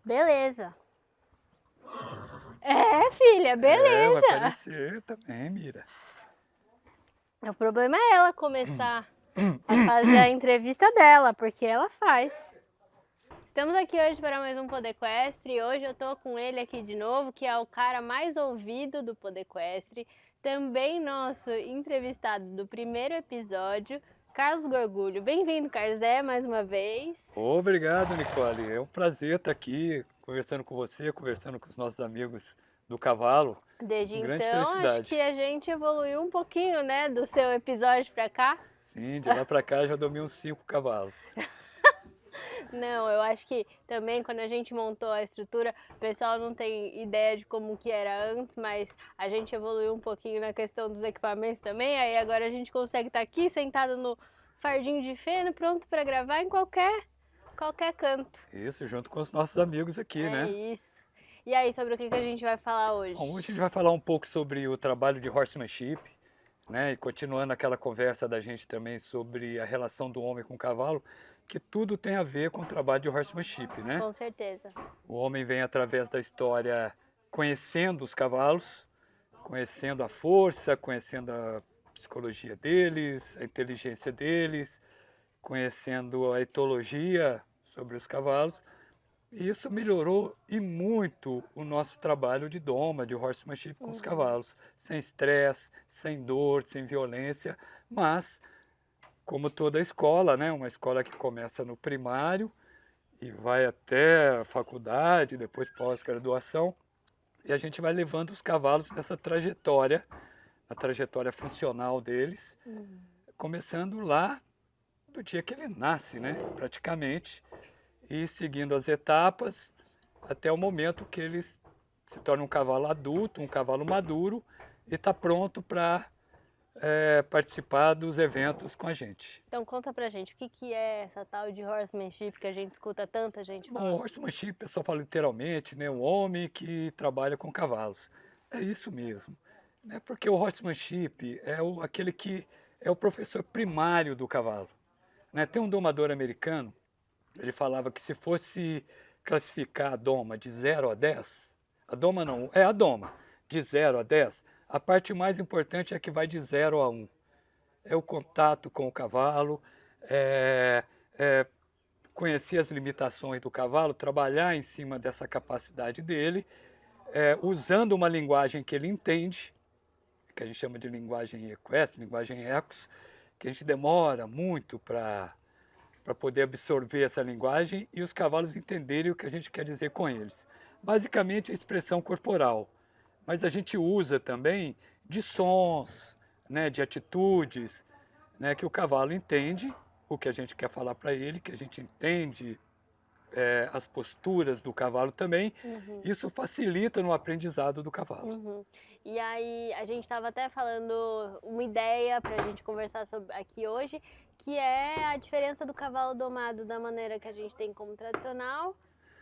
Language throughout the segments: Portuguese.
Beleza. É, filha, Vai beleza. aparecer também, Mira. O problema é ela começar a fazer a entrevista dela, porque ela faz. Estamos aqui hoje para mais um Podequestre e hoje eu tô com ele aqui de novo, que é o cara mais ouvido do Podequestre, também nosso entrevistado do primeiro episódio, Carlos Gorgulho. Bem-vindo, Carlos, mais uma vez. Obrigado, Nicole. É um prazer estar aqui conversando com você, conversando com os nossos amigos do cavalo. Desde Com grande então, acho felicidade. que a gente evoluiu um pouquinho, né, do seu episódio pra cá. Sim, de lá para cá já domei uns 5 cavalos. Não, eu acho que também quando a gente montou a estrutura, o pessoal não tem ideia de como que era antes, mas a gente evoluiu um pouquinho na questão dos equipamentos também, aí agora a gente consegue estar aqui sentado no fardinho de feno, pronto para gravar em qualquer canto. Isso, junto com os nossos amigos aqui, É né? isso. E aí, sobre o que a gente vai falar hoje? Bom, hoje a gente vai falar um pouco sobre o trabalho de horsemanship, né? E continuando aquela conversa da gente também sobre a relação do homem com o cavalo, que tudo tem a ver com o trabalho de horsemanship, né? Com certeza. O homem vem através da história conhecendo os cavalos, conhecendo a força, conhecendo a psicologia deles, a inteligência deles, conhecendo a etologia sobre os cavalos. E isso melhorou e muito o nosso trabalho de doma, de horsemanship com os cavalos, sem estresse, sem dor, sem violência, mas como toda escola, né, uma escola que começa no primário e vai até a faculdade, depois pós-graduação, e a gente vai levando os cavalos nessa trajetória, a trajetória funcional deles, começando lá do dia que ele nasce, né, praticamente, e seguindo as etapas até o momento que ele se torna um cavalo adulto, um cavalo maduro, e está pronto para participar dos eventos com a gente. Então conta pra gente, o que é essa tal de horsemanship que a gente escuta tanta gente Bom, falando? horsemanship, o pessoal fala literalmente, né, um homem que trabalha com cavalos. É isso mesmo, né, porque o horsemanship é aquele que é o professor primário do cavalo. Né? Tem um domador americano, ele falava que se fosse classificar a doma de 0 a 10, a doma não, é a doma, de 0 a 10, a parte mais importante é a que vai de 0 a 1. É o contato com o cavalo, é conhecer as limitações do cavalo, trabalhar em cima dessa capacidade dele, usando uma linguagem que ele entende, que a gente chama de linguagem equestre, linguagem ecos, que a gente demora muito para poder absorver essa linguagem e os cavalos entenderem o que a gente quer dizer com eles. Basicamente, a expressão corporal, mas a gente usa também de sons, né, de atitudes, né, que o cavalo entende o que a gente quer falar para ele, que a gente entende as posturas do cavalo também. Isso facilita no aprendizado do cavalo. E aí, a gente estava até falando uma ideia para a gente conversar sobre aqui hoje, que é a diferença do cavalo domado da maneira que a gente tem como tradicional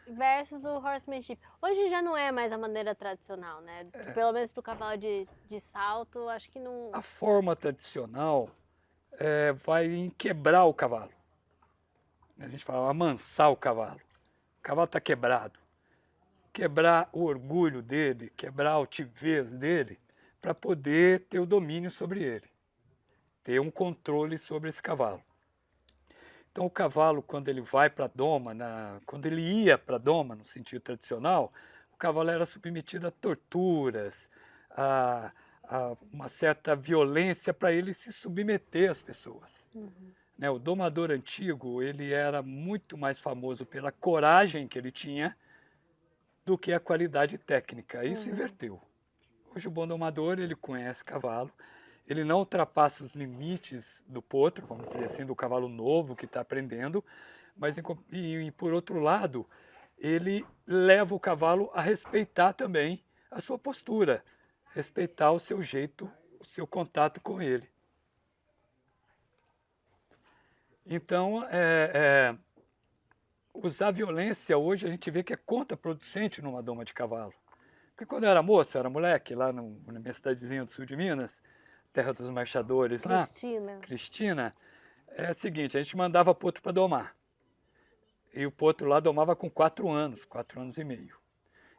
versus o horsemanship. Hoje já não é mais a maneira tradicional, né? Pelo menos para o cavalo de salto, acho que não... A forma tradicional vai em quebrar o cavalo. A gente fala amansar o cavalo. O cavalo está quebrado. Quebrar o orgulho dele, quebrar a altivez dele, para poder ter o domínio sobre ele, ter um controle sobre esse cavalo. Então o cavalo, quando ele vai para a doma, quando ele ia para a doma, no sentido tradicional, o cavalo era submetido a torturas, a uma certa violência para ele se submeter às pessoas. Né, o domador antigo, ele era muito mais famoso pela coragem que ele tinha do que a qualidade técnica. Isso inverteu. Hoje o bom domador, ele conhece cavalo, ele não ultrapassa os limites do potro, vamos dizer assim, do cavalo novo que está aprendendo, mas por outro lado, ele leva o cavalo a respeitar também a sua postura, respeitar o seu jeito, o seu contato com ele. Então, usar violência hoje a gente vê que é contraproducente numa doma de cavalo. Porque quando eu era moço, eu era moleque, lá na minha cidadezinha do sul de Minas, terra dos marchadores lá, Cristina. Cristina, é o seguinte, a gente mandava potro para domar. E o potro lá domava com 4 anos e meio.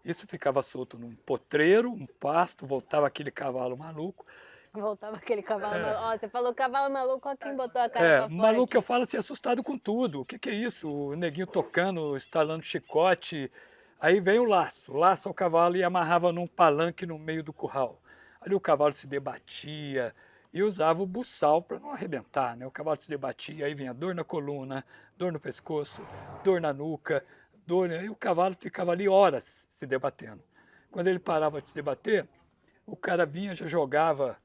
Isso ficava solto num potreiro, um pasto, voltava aquele cavalo maluco. Voltava aquele cavalo maluco. Ó, você falou cavalo maluco, ó quem botou a cara pra fora Maluco, eu aqui. falo assim, assustado com tudo. O que que é isso? O neguinho tocando, estalando chicote. Aí vem o laço ao cavalo e amarrava num palanque no meio do curral. Ali o cavalo se debatia e usava o buçal para não arrebentar, né? O cavalo se debatia, aí vinha dor na coluna, dor no pescoço, dor na nuca, dor. Aí o cavalo ficava ali horas se debatendo. Quando ele parava de se debater, o cara vinha, já jogava,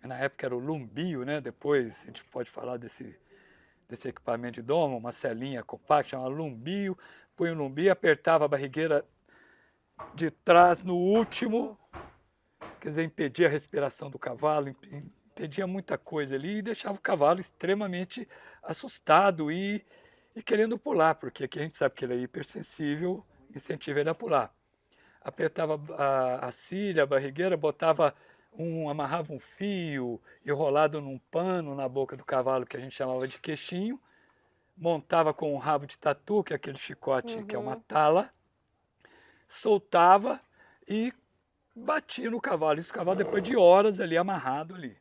na época era o lumbio, né? Depois a gente pode falar desse equipamento de doma, uma celinha compacta, chamada lumbio, punha o lumbio, apertava a barrigueira de trás no último, quer dizer, impedia a respiração do cavalo, impedia muita coisa ali e deixava o cavalo extremamente assustado e querendo pular, porque aqui a gente sabe que ele é hipersensível, incentiva ele a pular. Apertava a cilha, a barrigueira, amarrava um fio enrolado num pano na boca do cavalo que a gente chamava de queixinho, montava com um rabo de tatu, que é aquele chicote que é uma tala, soltava e batia no cavalo. Isso o cavalo depois de horas ali amarrado ali.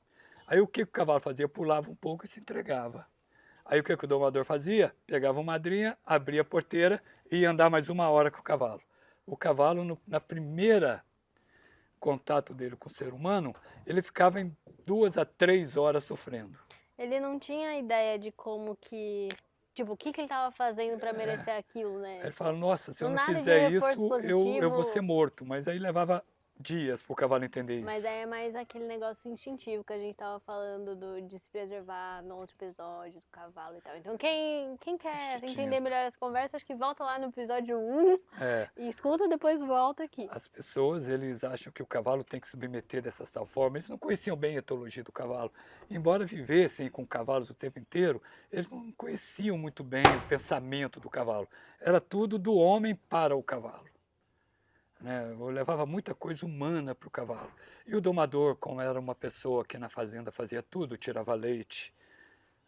Aí o que o cavalo fazia? Pulava um pouco e se entregava. Aí o que o domador fazia? Pegava uma madrinha, abria a porteira e ia andar mais 1 hora com o cavalo. O cavalo, na primeira contato dele com o ser humano, ele ficava em 2 a 3 horas sofrendo. Ele não tinha ideia de como que... Tipo, o que que ele tava fazendo pra merecer aquilo, né? Aí ele fala, nossa, se eu não nada de fizer reforço isso, eu vou positivo. ser morto. Mas aí levava dias para o cavalo entender Mas isso. aí é mais aquele negócio instintivo que a gente tava falando de se preservar no outro episódio do cavalo e tal. Então quem quer Instinto. entender melhor essa conversa, acho que volta lá no episódio 1 É, e escuta, depois volta aqui. as pessoas, eles acham que o cavalo tem que submeter dessa tal forma. Eles não conheciam bem a etologia do cavalo. Embora vivessem com cavalos o tempo inteiro, eles não conheciam muito bem o pensamento do cavalo. Era tudo do homem para o cavalo. Né? Eu levava muita coisa humana para o cavalo. E o domador, como era uma pessoa que na fazenda fazia tudo, tirava leite,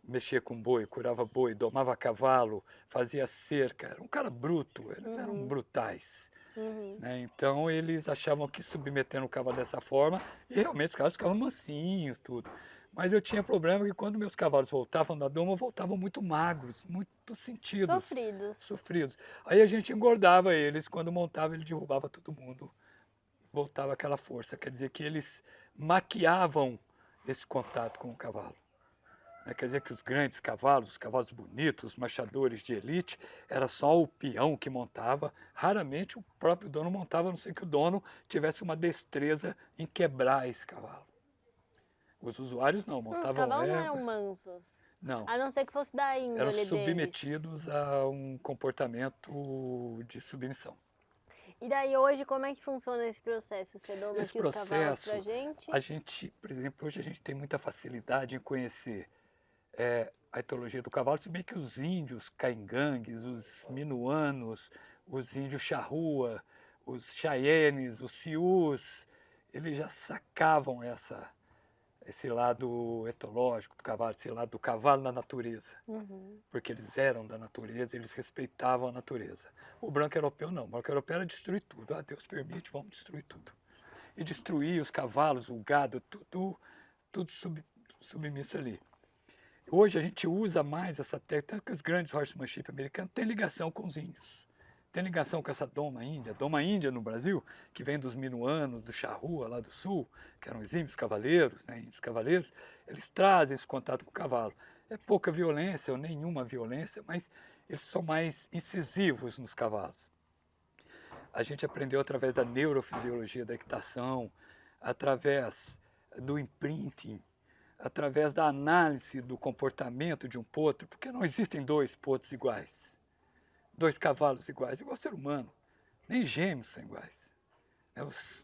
mexia com boi, curava boi, domava cavalo, fazia cerca, era um cara bruto, eles eram brutais. Né? Então eles achavam que submetendo o cavalo dessa forma, e realmente os cavalos ficavam mansinhos, tudo. Mas eu tinha problema que quando meus cavalos voltavam da doma, voltavam muito magros, muito sentidos. Sofridos. Aí a gente engordava eles, quando montava ele derrubava todo mundo. Voltava aquela força, quer dizer que eles maquiavam esse contato com o cavalo. Quer dizer que os grandes cavalos, os cavalos bonitos, os machadores de elite, era só o peão que montava. Raramente o próprio dono montava, a não ser que o dono tivesse uma destreza em quebrar esse cavalo. Os usuários não, Os montavam cavalos não éguas. eram mansos. Não, A não ser que fosse da índole eram deles. submetidos a um comportamento de submissão. E daí hoje como é que funciona esse processo? Você doma Esse aqui os cavalos processo, pra gente? a gente, por exemplo, hoje a gente tem muita facilidade em conhecer a etologia do cavalo, se bem que os índios caingangues, os minuanos, os índios charrua, os cheyennes, os sius, eles já sacavam esse lado etológico do cavalo, esse lado do cavalo na natureza. Porque eles eram da natureza, eles respeitavam a natureza. O branco europeu não, o branco europeu era destruir tudo. Ah, Deus permite, vamos destruir tudo. E destruir os cavalos, o gado, tudo submisso ali. Hoje a gente usa mais essa técnica, tanto que os grandes horsemanship americanos têm ligação com os índios. Tem ligação com essa doma índia no Brasil, que vem dos minuanos, do charrua lá do sul, que eram os índios cavaleiros, né, índios cavaleiros, eles trazem esse contato com o cavalo. É pouca violência ou nenhuma violência, mas eles são mais incisivos nos cavalos. A gente aprendeu através da neurofisiologia da equitação, através do imprinting, através da análise do comportamento de um potro, porque não existem dois potros iguais. 2 cavalos iguais, igual ao ser humano. Nem gêmeos são iguais.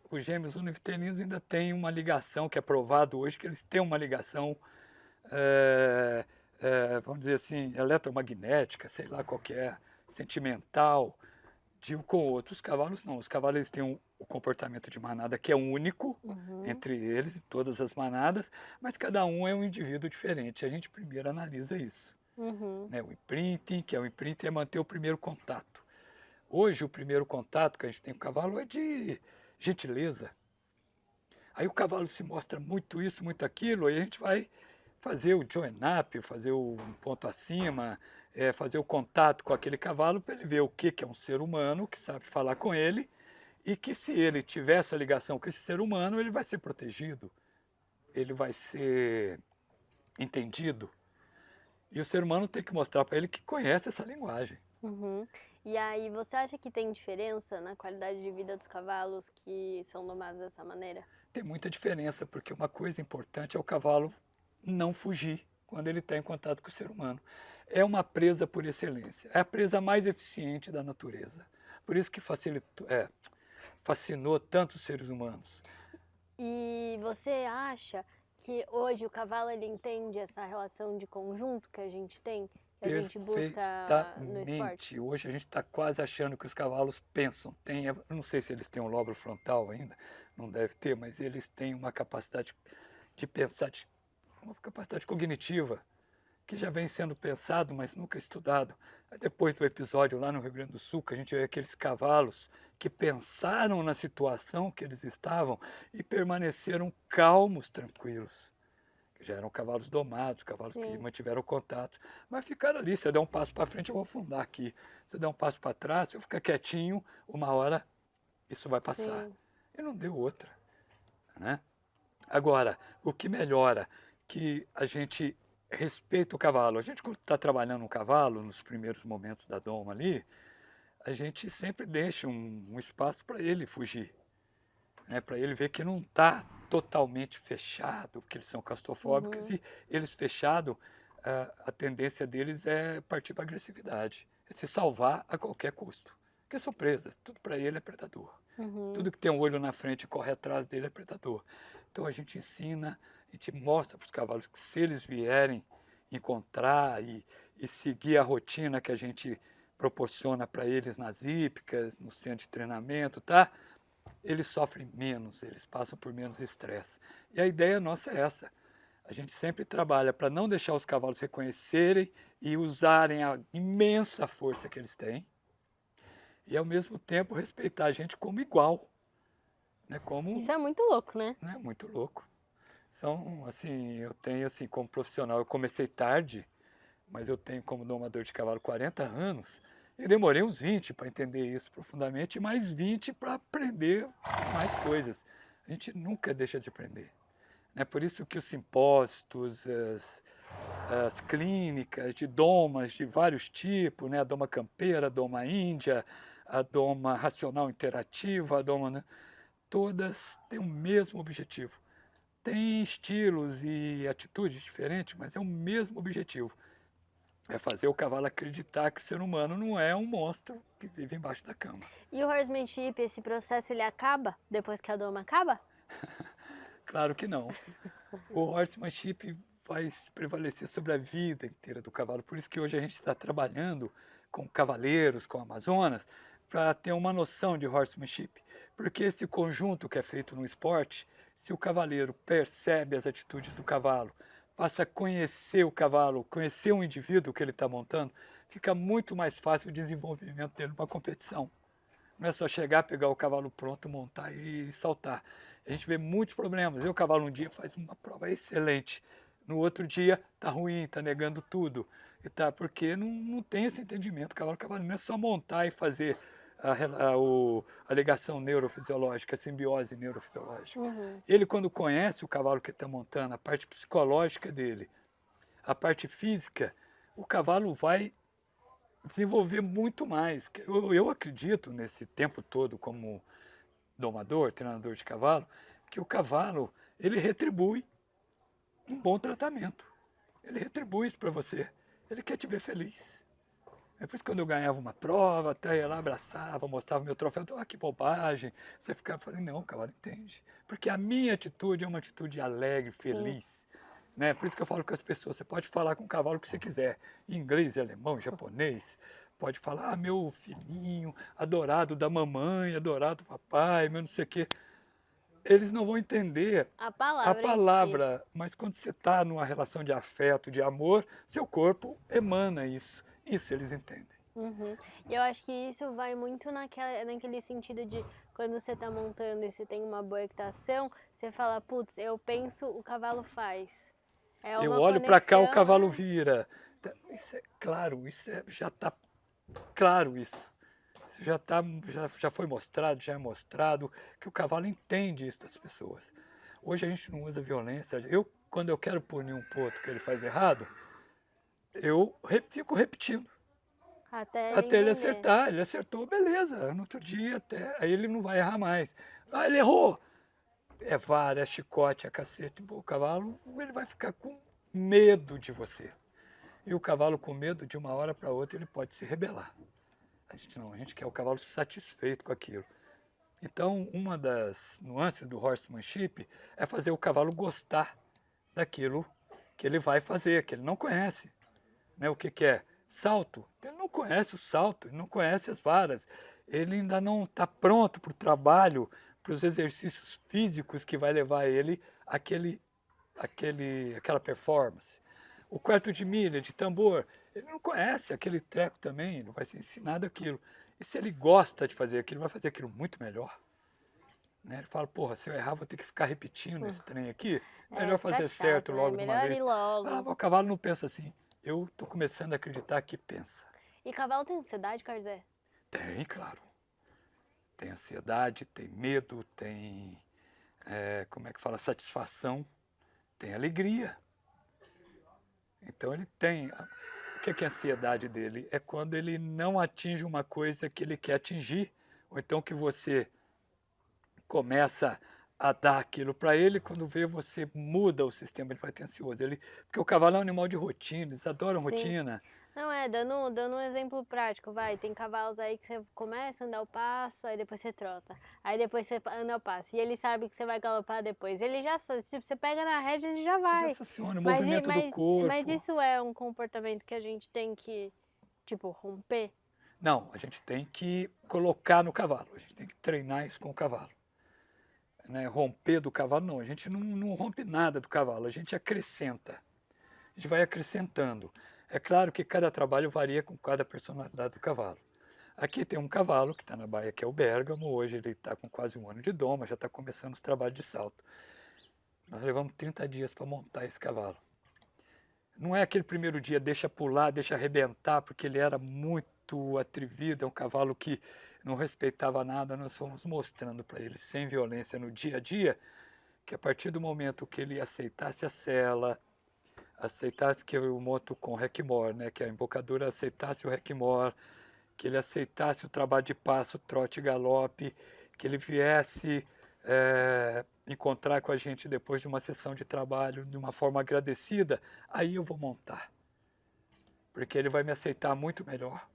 Os gêmeos univitelinos ainda têm uma ligação, que é provado hoje, que eles têm uma ligação, vamos dizer assim, eletromagnética, sei lá qual que é, sentimental, de um com o outro. Os cavalos não. Os cavalos eles têm o comportamento de manada que é único entre eles, todas as manadas, mas cada um é um indivíduo diferente. A gente primeiro analisa isso. Uhum. né? O imprinting, que é o imprinting é manter o primeiro contato. Hoje o primeiro contato que a gente tem com o cavalo é de gentileza. Aí o cavalo se mostra muito isso, muito aquilo, aí a gente vai fazer o join up, fazer o um ponto acima, fazer o contato com aquele cavalo para ele ver o que é um ser humano que sabe falar com ele e que se ele tiver essa ligação com esse ser humano, ele vai ser protegido, ele vai ser entendido. E o ser humano tem que mostrar para ele que conhece essa linguagem. Uhum. E aí, você acha que tem diferença na qualidade de vida dos cavalos que são domados dessa maneira? Tem muita diferença, porque uma coisa importante é o cavalo não fugir quando ele está em contato com o ser humano. É uma presa por excelência, é a presa mais eficiente da natureza. Por isso que fascinou tanto os seres humanos. E você acha que hoje o cavalo ele entende essa relação de conjunto que a gente tem, que a gente busca no esporte? Perfeitamente. Hoje a gente está quase achando que os cavalos pensam. Eu não sei se eles têm um lóbulo frontal ainda, não deve ter, mas eles têm uma capacidade de pensar, uma capacidade cognitiva que já vem sendo pensado, mas nunca estudado. Aí depois do episódio lá no Rio Grande do Sul, que a gente vê aqueles cavalos que pensaram na situação que eles estavam e permaneceram calmos, tranquilos. Já eram cavalos domados, cavalos que Sim, mantiveram contato, mas ficaram ali. Se eu der um passo para frente, eu vou afundar aqui. Se eu der um passo para trás, se eu ficar quietinho, uma hora isso vai passar. sim. E não deu outra, né? Agora, o que melhora que a gente respeita o cavalo. A gente, quando está trabalhando um cavalo, nos primeiros momentos da doma ali, a gente sempre deixa um espaço para ele fugir, né? Para ele ver que não está totalmente fechado, que eles são claustrofóbicos Uhum. e eles fechados, a tendência deles é partir para agressividade, é se salvar a qualquer custo. Porque são presas, tudo para ele é predador. Uhum. Tudo que tem um olho na frente e corre atrás dele é predador. Então a gente ensina, a gente mostra para os cavalos que se eles vierem encontrar e seguir a rotina que a gente proporciona para eles nas hípicas, no centro de treinamento, tá? Eles sofrem menos, eles passam por menos estresse. E a ideia nossa é essa. A gente sempre trabalha para não deixar os cavalos reconhecerem e usarem a imensa força que eles têm, e ao mesmo tempo respeitar a gente como igual, né? Isso Como, é muito louco, né? né? Muito louco. São, assim, eu tenho, assim, como profissional, eu comecei tarde, mas eu tenho como domador de cavalo 40 anos, e demorei uns 20 para entender isso profundamente, e mais 20 para aprender mais coisas. A gente nunca deixa de aprender. É por isso que os simpósitos, as clínicas de domas de vários tipos, né? A doma campeira, a doma índia, a doma racional interativa, a doma, né? Todas têm o mesmo objetivo. Tem estilos e atitudes diferentes, mas é o mesmo objetivo. É fazer o cavalo acreditar que o ser humano não é um monstro que vive embaixo da cama. E o horsemanship, esse processo ele acaba depois que a doma acaba? Claro que não. O horsemanship vai prevalecer sobre a vida inteira do cavalo. Por isso que hoje a gente está trabalhando com cavaleiros, com Amazonas, para ter uma noção de horsemanship. Porque esse conjunto que é feito no esporte, se o cavaleiro percebe as atitudes do cavalo, passa a conhecer o cavalo, conhecer o indivíduo que ele está montando, fica muito mais fácil o desenvolvimento dele numa competição. Não é só chegar, pegar o cavalo pronto, montar e saltar. A gente vê muitos problemas. E o cavalo um dia faz uma prova excelente. No outro dia está ruim, está negando tudo. E tá, porque não tem esse entendimento. O cavalo não é só montar e fazer a ligação neurofisiológica, a simbiose neurofisiológica. Uhum. Ele, quando conhece o cavalo que está montando, a parte psicológica dele, a parte física, o cavalo vai desenvolver muito mais. Eu acredito nesse tempo todo como domador, treinador de cavalo, que o cavalo ele retribui um bom tratamento. Ele retribui isso para você. Ele quer te ver feliz. É por isso que quando eu ganhava uma prova, até ia lá, abraçava, mostrava meu troféu, ah, que bobagem. Você ficava falando, não, o cavalo entende. Porque a minha atitude é uma atitude alegre, Sim. feliz. Né? Por isso que eu falo com as pessoas, você pode falar com o cavalo que você quiser, inglês, alemão, japonês, pode falar, ah, meu filhinho, adorado da mamãe, adorado do papai, meu não sei o quê. eles não vão entender A a palavra em si. palavra, mas quando você está numa relação de afeto, de amor, seu corpo emana isso. Isso eles entendem. Uhum. E eu acho que isso vai muito naquele sentido de quando você tá montando e você tem uma boa equitação, você fala, putz, eu penso, o cavalo faz. É Eu uma olho para cá, o conexão, cavalo vira. Isso é claro, já está claro isso. Isso já foi mostrado, já é mostrado que o cavalo entende isso das pessoas. Hoje a gente não usa violência. Quando eu quero punir um potro que ele faz errado, fico repetindo. até ele Até ele entender. acertar. Ele acertou, beleza. No outro dia, aí ele não vai errar mais. Ah, ele errou. É vara, é chicote, é cacete. Pô, o cavalo, ele vai ficar com medo de você. E o cavalo com medo, de uma hora para outra, ele pode se rebelar. A gente não, a gente quer o cavalo satisfeito com aquilo. Então, uma das nuances do horsemanship é fazer o cavalo gostar daquilo que ele vai fazer, que ele não conhece. Né? O que é? Salto. Ele não conhece o salto, ele não conhece as varas. Ele ainda não está pronto para o trabalho, para os exercícios físicos que vai levar ele àquela performance. O quarto de milha, de tambor, ele não conhece aquele treco também, não vai ser ensinado aquilo. E se ele gosta de fazer aquilo, vai fazer aquilo muito melhor. Né? Ele fala, porra, se eu errar, vou ter que ficar repetindo esse trem aqui. Melhor Fica fazer chato, certo né? logo de uma Melhor vez. ir logo. Ah, o cavalo não pensa assim. Eu tô começando a acreditar que pensa. E cavalo tem ansiedade, Carzé? Tem, claro. Tem ansiedade, tem medo, tem, como é que fala, satisfação, tem alegria. Então ele tem. O que é a ansiedade dele? É quando ele não atinge uma coisa que ele quer atingir, ou então que você começa a dar aquilo para ele, quando vê você muda o sistema, ele vai ter ansioso. Porque o cavalo é um animal de rotina, eles adoram Sim. rotina. Não, dando um exemplo prático, vai, tem cavalos aí que você começa a andar o passo, aí depois você trota, aí depois você anda o passo, e ele sabe que você vai galopar depois, ele já, tipo, você pega na rédea, ele já Ele vai. associa o Mas, movimento do corpo. mas isso é um comportamento que a gente tem que, tipo, romper? Não, a gente tem que colocar no cavalo, a gente tem que treinar isso com o cavalo. Né? Romper do cavalo, não, a gente não rompe nada do cavalo, a gente acrescenta. A gente vai acrescentando. É claro que cada trabalho varia com cada personalidade do cavalo. Aqui tem um cavalo que está na baia, que é o Bérgamo. Hoje ele está com quase 1 ano de doma, já está começando os trabalhos de salto. Nós levamos 30 dias para montar esse cavalo. Não é aquele primeiro dia, deixa pular, deixa arrebentar, porque ele era muito atrevido, é um cavalo que não respeitava nada. Nós fomos mostrando para ele, sem violência, no dia a dia, que a partir do momento que ele aceitasse a sela, aceitasse que eu monto com o Requimor, né, que a embocadura aceitasse o Requimor, que ele aceitasse o trabalho de passo, trote e galope, que ele viesse encontrar com a gente depois de uma sessão de trabalho de uma forma agradecida, aí eu vou montar. Porque ele vai me aceitar muito melhor.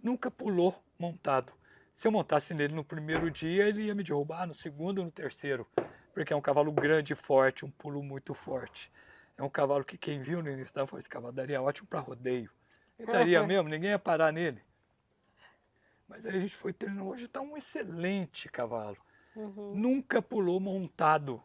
Nunca pulou montado. Se eu montasse nele no primeiro dia, ele ia me derrubar no segundo ou no terceiro, porque é um cavalo grande e forte, um pulo muito forte. É um cavalo que quem viu no início da voz, esse cavalo daria ótimo para rodeio. Ele daria mesmo, ninguém ia parar nele. Mas aí a gente foi treinando, hoje está um excelente cavalo. Nunca pulou montado.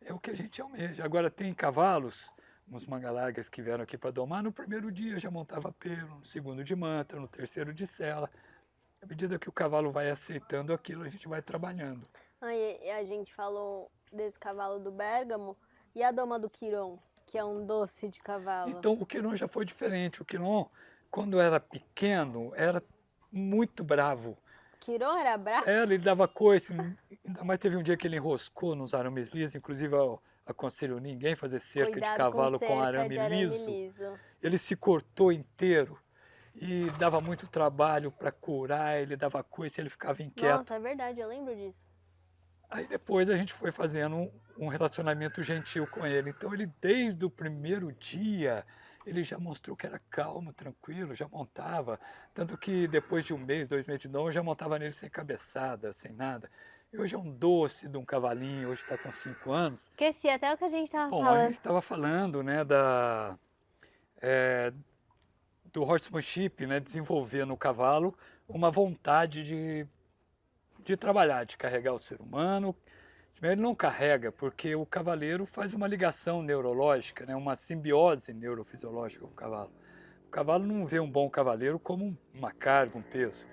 É o que a gente almeja. Agora tem cavalos, uns mangalargas que vieram aqui para domar, no primeiro dia já montava pelo, no segundo de manta, no terceiro de sela. À medida que o cavalo vai aceitando aquilo, a gente vai trabalhando. Aí a gente falou desse cavalo do Bérgamo, e a doma do Quiron, que é um doce de cavalo. Então o Quiron já foi diferente. O Quiron, quando era pequeno, era muito bravo. Quiron era bravo? Ele dava coice, ainda mais teve um dia que ele enroscou nos arames lisos, inclusive eu aconselho ninguém fazer cerca de cavalo com arame liso. Ele se cortou inteiro e dava muito trabalho para curar, ele dava coice, ele ficava inquieto. Nossa, é verdade, eu lembro disso. Aí depois a gente foi fazendo um relacionamento gentil com ele. Então ele, desde o primeiro dia, ele já mostrou que era calmo, tranquilo, já montava. Tanto que depois de 1 mês, 2 meses de dom, eu já montava nele sem cabeçada, sem nada. E hoje é um doce de um cavalinho, hoje está com 5 anos. Esqueci até o que a gente estava Bom, falando. a gente estava falando, né, do horsemanship, né, desenvolver no cavalo uma vontade de trabalhar, de carregar o ser humano, Ele não carrega, porque o cavaleiro faz uma ligação neurológica, né, uma simbiose neurofisiológica com o cavalo. O cavalo não vê um bom cavaleiro como uma carga, um peso.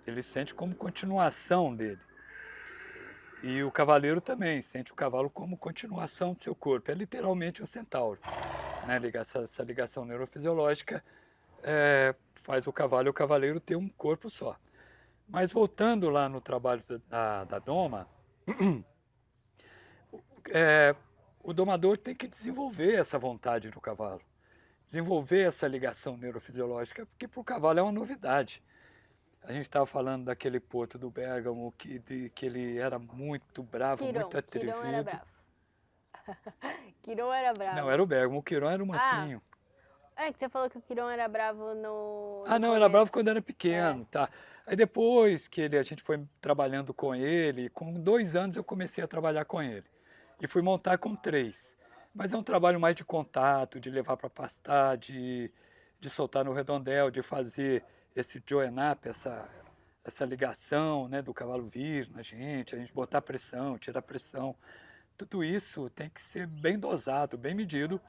Ele sente como continuação dele. E o cavaleiro também sente o cavalo como continuação do seu corpo. É literalmente um centauro. Né? Essa ligação neurofisiológica faz o cavalo e o cavaleiro ter um corpo só. Mas voltando lá no trabalho da doma, o domador tem que desenvolver essa vontade no cavalo, desenvolver essa ligação neurofisiológica, porque para o cavalo é uma novidade. A gente estava falando daquele potro do Bergamo, que ele era muito bravo, muito atrevido. Quirón era bravo. Quirón era bravo. Não, era o Bergamo, o Quirón era o mansinho. É que você falou que o Quirón era bravo no não, começo. Era bravo quando era pequeno, tá. Aí depois que a gente foi trabalhando com ele, com 2 anos eu comecei a trabalhar com ele. E fui montar com 3. Mas é um trabalho mais de contato, de levar para pastar, de soltar no redondel, de fazer esse join-up, essa ligação, né, do cavalo vir na gente, a gente botar pressão, tirar pressão. Tudo isso tem que ser bem dosado, bem medido,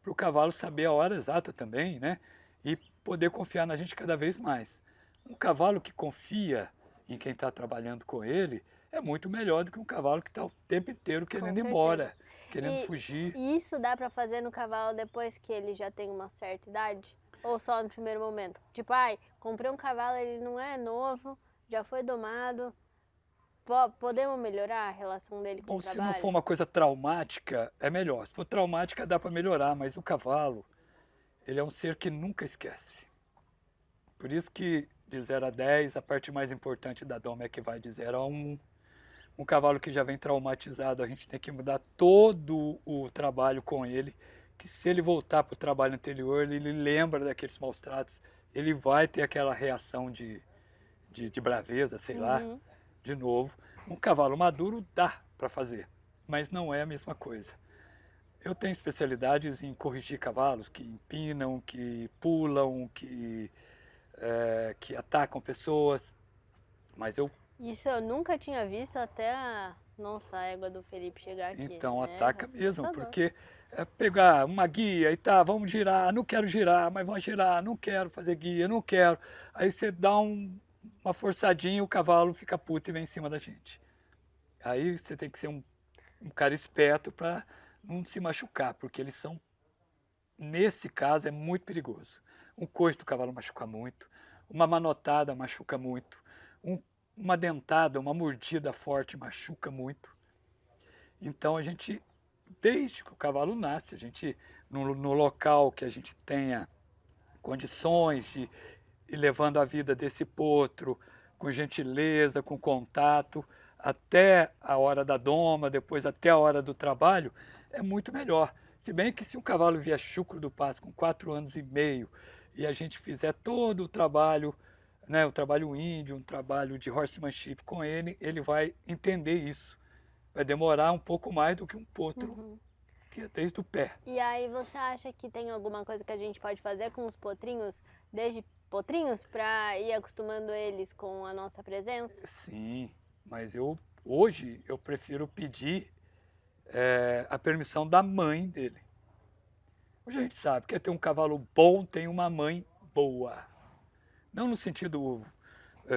para o cavalo saber a hora exata também, né? E poder confiar na gente cada vez mais. Um cavalo que confia em quem está trabalhando com ele é muito melhor do que um cavalo que está o tempo inteiro querendo ir embora, querendo fugir. E isso dá para fazer no cavalo depois que ele já tem uma certa idade? Ou só no primeiro momento? Tipo, comprei um cavalo, ele não é novo, já foi domado. Podemos melhorar a relação dele com o trabalho? Se não for uma coisa traumática, é melhor. Se for traumática, dá para melhorar, mas o cavalo, ele é um ser que nunca esquece. Por isso que de 0 a 10, a parte mais importante da doma é que vai de 0 a 1. Um cavalo que já vem traumatizado, a gente tem que mudar todo o trabalho com ele, que se ele voltar para o trabalho anterior, ele lembra daqueles maus tratos, ele vai ter aquela reação de braveza, sei lá, de novo. Um cavalo maduro dá para fazer, mas não é a mesma coisa. Eu tenho especialidades em corrigir cavalos que empinam, que pulam, que atacam pessoas, mas Isso eu nunca tinha visto até a égua do Felipe chegar aqui. Então ataca mesmo, porque é pegar uma guia e vamos girar, não quero girar, mas vamos girar, não quero fazer guia, não quero. Aí você dá uma forçadinha, o cavalo fica puto e vem em cima da gente. Aí você tem que ser um cara esperto para não se machucar, porque eles são, nesse caso, é muito perigoso. Um coice do cavalo machuca muito, uma manotada machuca muito, uma dentada, uma mordida forte machuca muito. Então a gente, desde que o cavalo nasce, a gente, no local que a gente tenha condições de ir levando a vida desse potro, com gentileza, com contato, até a hora da doma, depois até a hora do trabalho, é muito melhor. Se bem que se um cavalo vier chucro do passo com 4 anos e meio e a gente fizer todo o trabalho, né, o trabalho índio, um trabalho de horsemanship com ele, ele vai entender isso. Vai demorar um pouco mais do que um potro que é desde o pé. E aí você acha que tem alguma coisa que a gente pode fazer com os potrinhos, desde potrinhos, para ir acostumando eles com a nossa presença? Sim, mas hoje eu prefiro pedir a permissão da mãe dele. Hoje a gente sabe que ter um cavalo bom tem uma mãe boa. Não no sentido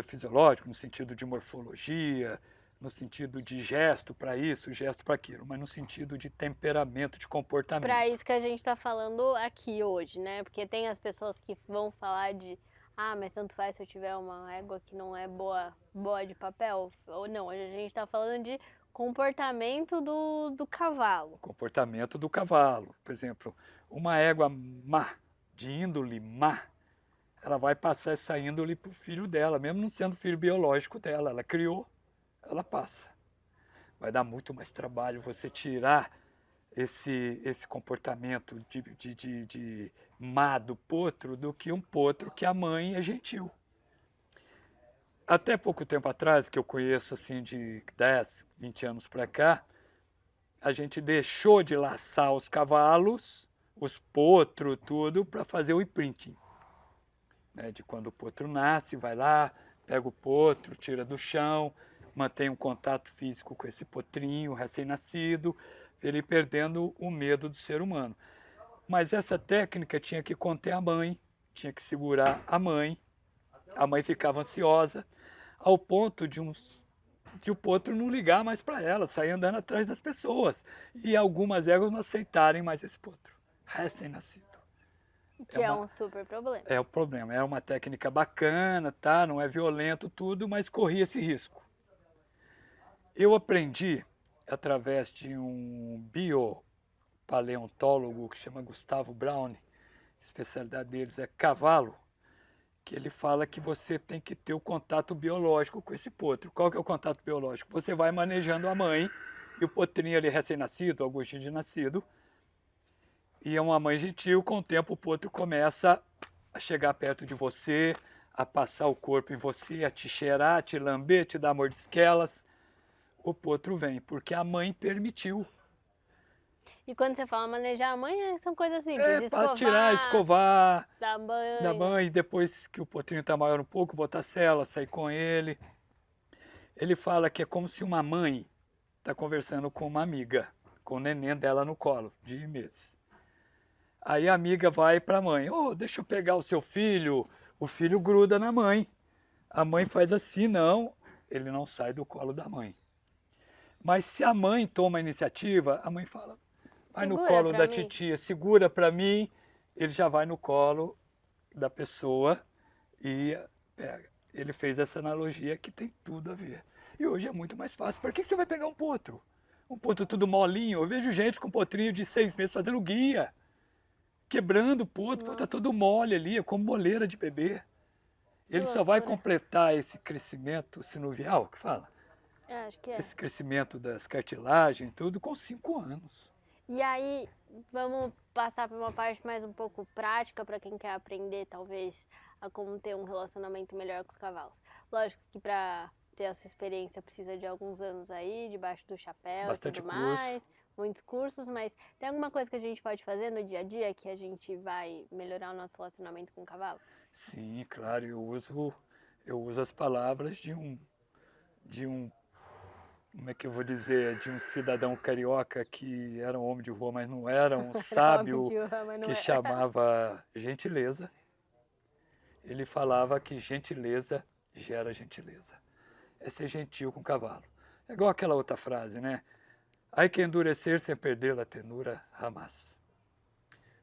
fisiológico, no sentido de morfologia, no sentido de gesto para isso, gesto para aquilo, mas no sentido de temperamento, de comportamento. Para isso que a gente está falando aqui hoje, né? Porque tem as pessoas que vão falar mas tanto faz se eu tiver uma égua que não é boa de papel, ou não, a gente está falando de comportamento do cavalo. Comportamento do cavalo. Por exemplo, uma égua má, de índole má, ela vai passar essa índole para o filho dela, mesmo não sendo filho biológico dela. Ela criou, ela passa. Vai dar muito mais trabalho você tirar esse comportamento de má do potro do que um potro que a mãe é gentil. Até pouco tempo atrás, que eu conheço assim de 10, 20 anos para cá, a gente deixou de laçar os cavalos, os potros, tudo, para fazer o imprinting. De quando o potro nasce, vai lá, pega o potro, tira do chão mantém um contato físico com esse potrinho recém-nascido, ele perdendo o medo do ser humano. Mas essa técnica tinha que conter a mãe, tinha que segurar a mãe ficava ansiosa, ao ponto de o potro não ligar mais para ela, sair andando atrás das pessoas. E algumas éguas não aceitarem mais esse potro, recém-nascido. Que é um super problema. É o problema. É uma técnica bacana, tá? Não é violento tudo, mas corria esse risco. Eu aprendi através de um biopaleontólogo que chama Gustavo Brown, a especialidade deles é cavalo, que ele fala que você tem que ter o contato biológico com esse potro. Qual que é o contato biológico? Você vai manejando a mãe e o potrinho ali recém-nascido, alguns dias de nascido, e é uma mãe gentil, com o tempo o potro começa a chegar perto de você, a passar o corpo em você, a te cheirar, a te lamber, te dar mordisquelas. O potro vem, porque a mãe permitiu. E quando você fala manejar a mãe, são coisas simples. Para tirar, escovar, dar banho. dar banho, e depois que o potrinho está maior um pouco, botar sela, sair com ele. Ele fala que é como se uma mãe está conversando com uma amiga, com o neném dela no colo, de meses. Aí a amiga vai para a mãe, deixa eu pegar o seu filho. O filho gruda na mãe. A mãe faz assim, não, ele não sai do colo da mãe. Mas se a mãe toma a iniciativa, a mãe fala, vai no colo da titia, segura para mim, ele já vai no colo da pessoa e pega. Ele fez essa analogia que tem tudo a ver. E hoje é muito mais fácil. Por que você vai pegar um potro? Um potro tudo molinho. Eu vejo gente com potrinho de 6 meses fazendo guia, quebrando o potro, tá todo mole ali, é como moleira de bebê. Ele só vai completar esse crescimento sinovial, que fala? Acho que é. Esse crescimento das cartilagens, tudo, com 5 anos. E aí, vamos passar para uma parte mais um pouco prática para quem quer aprender, talvez, a como ter um relacionamento melhor com os cavalos. Lógico que para ter a sua experiência precisa de alguns anos aí, debaixo do chapéu Bastante e tudo mais, muitos cursos, mas tem alguma coisa que a gente pode fazer no dia a dia que a gente vai melhorar o nosso relacionamento com o cavalo? Sim, claro, eu uso as palavras de um, como é que eu vou dizer, de um cidadão carioca que era um homem de rua, mas não era, um sábio que chamava gentileza. Ele falava que gentileza gera gentileza. É ser gentil com o cavalo. É igual aquela outra frase, né? Hay que endurecer sem perder a ternura jamás.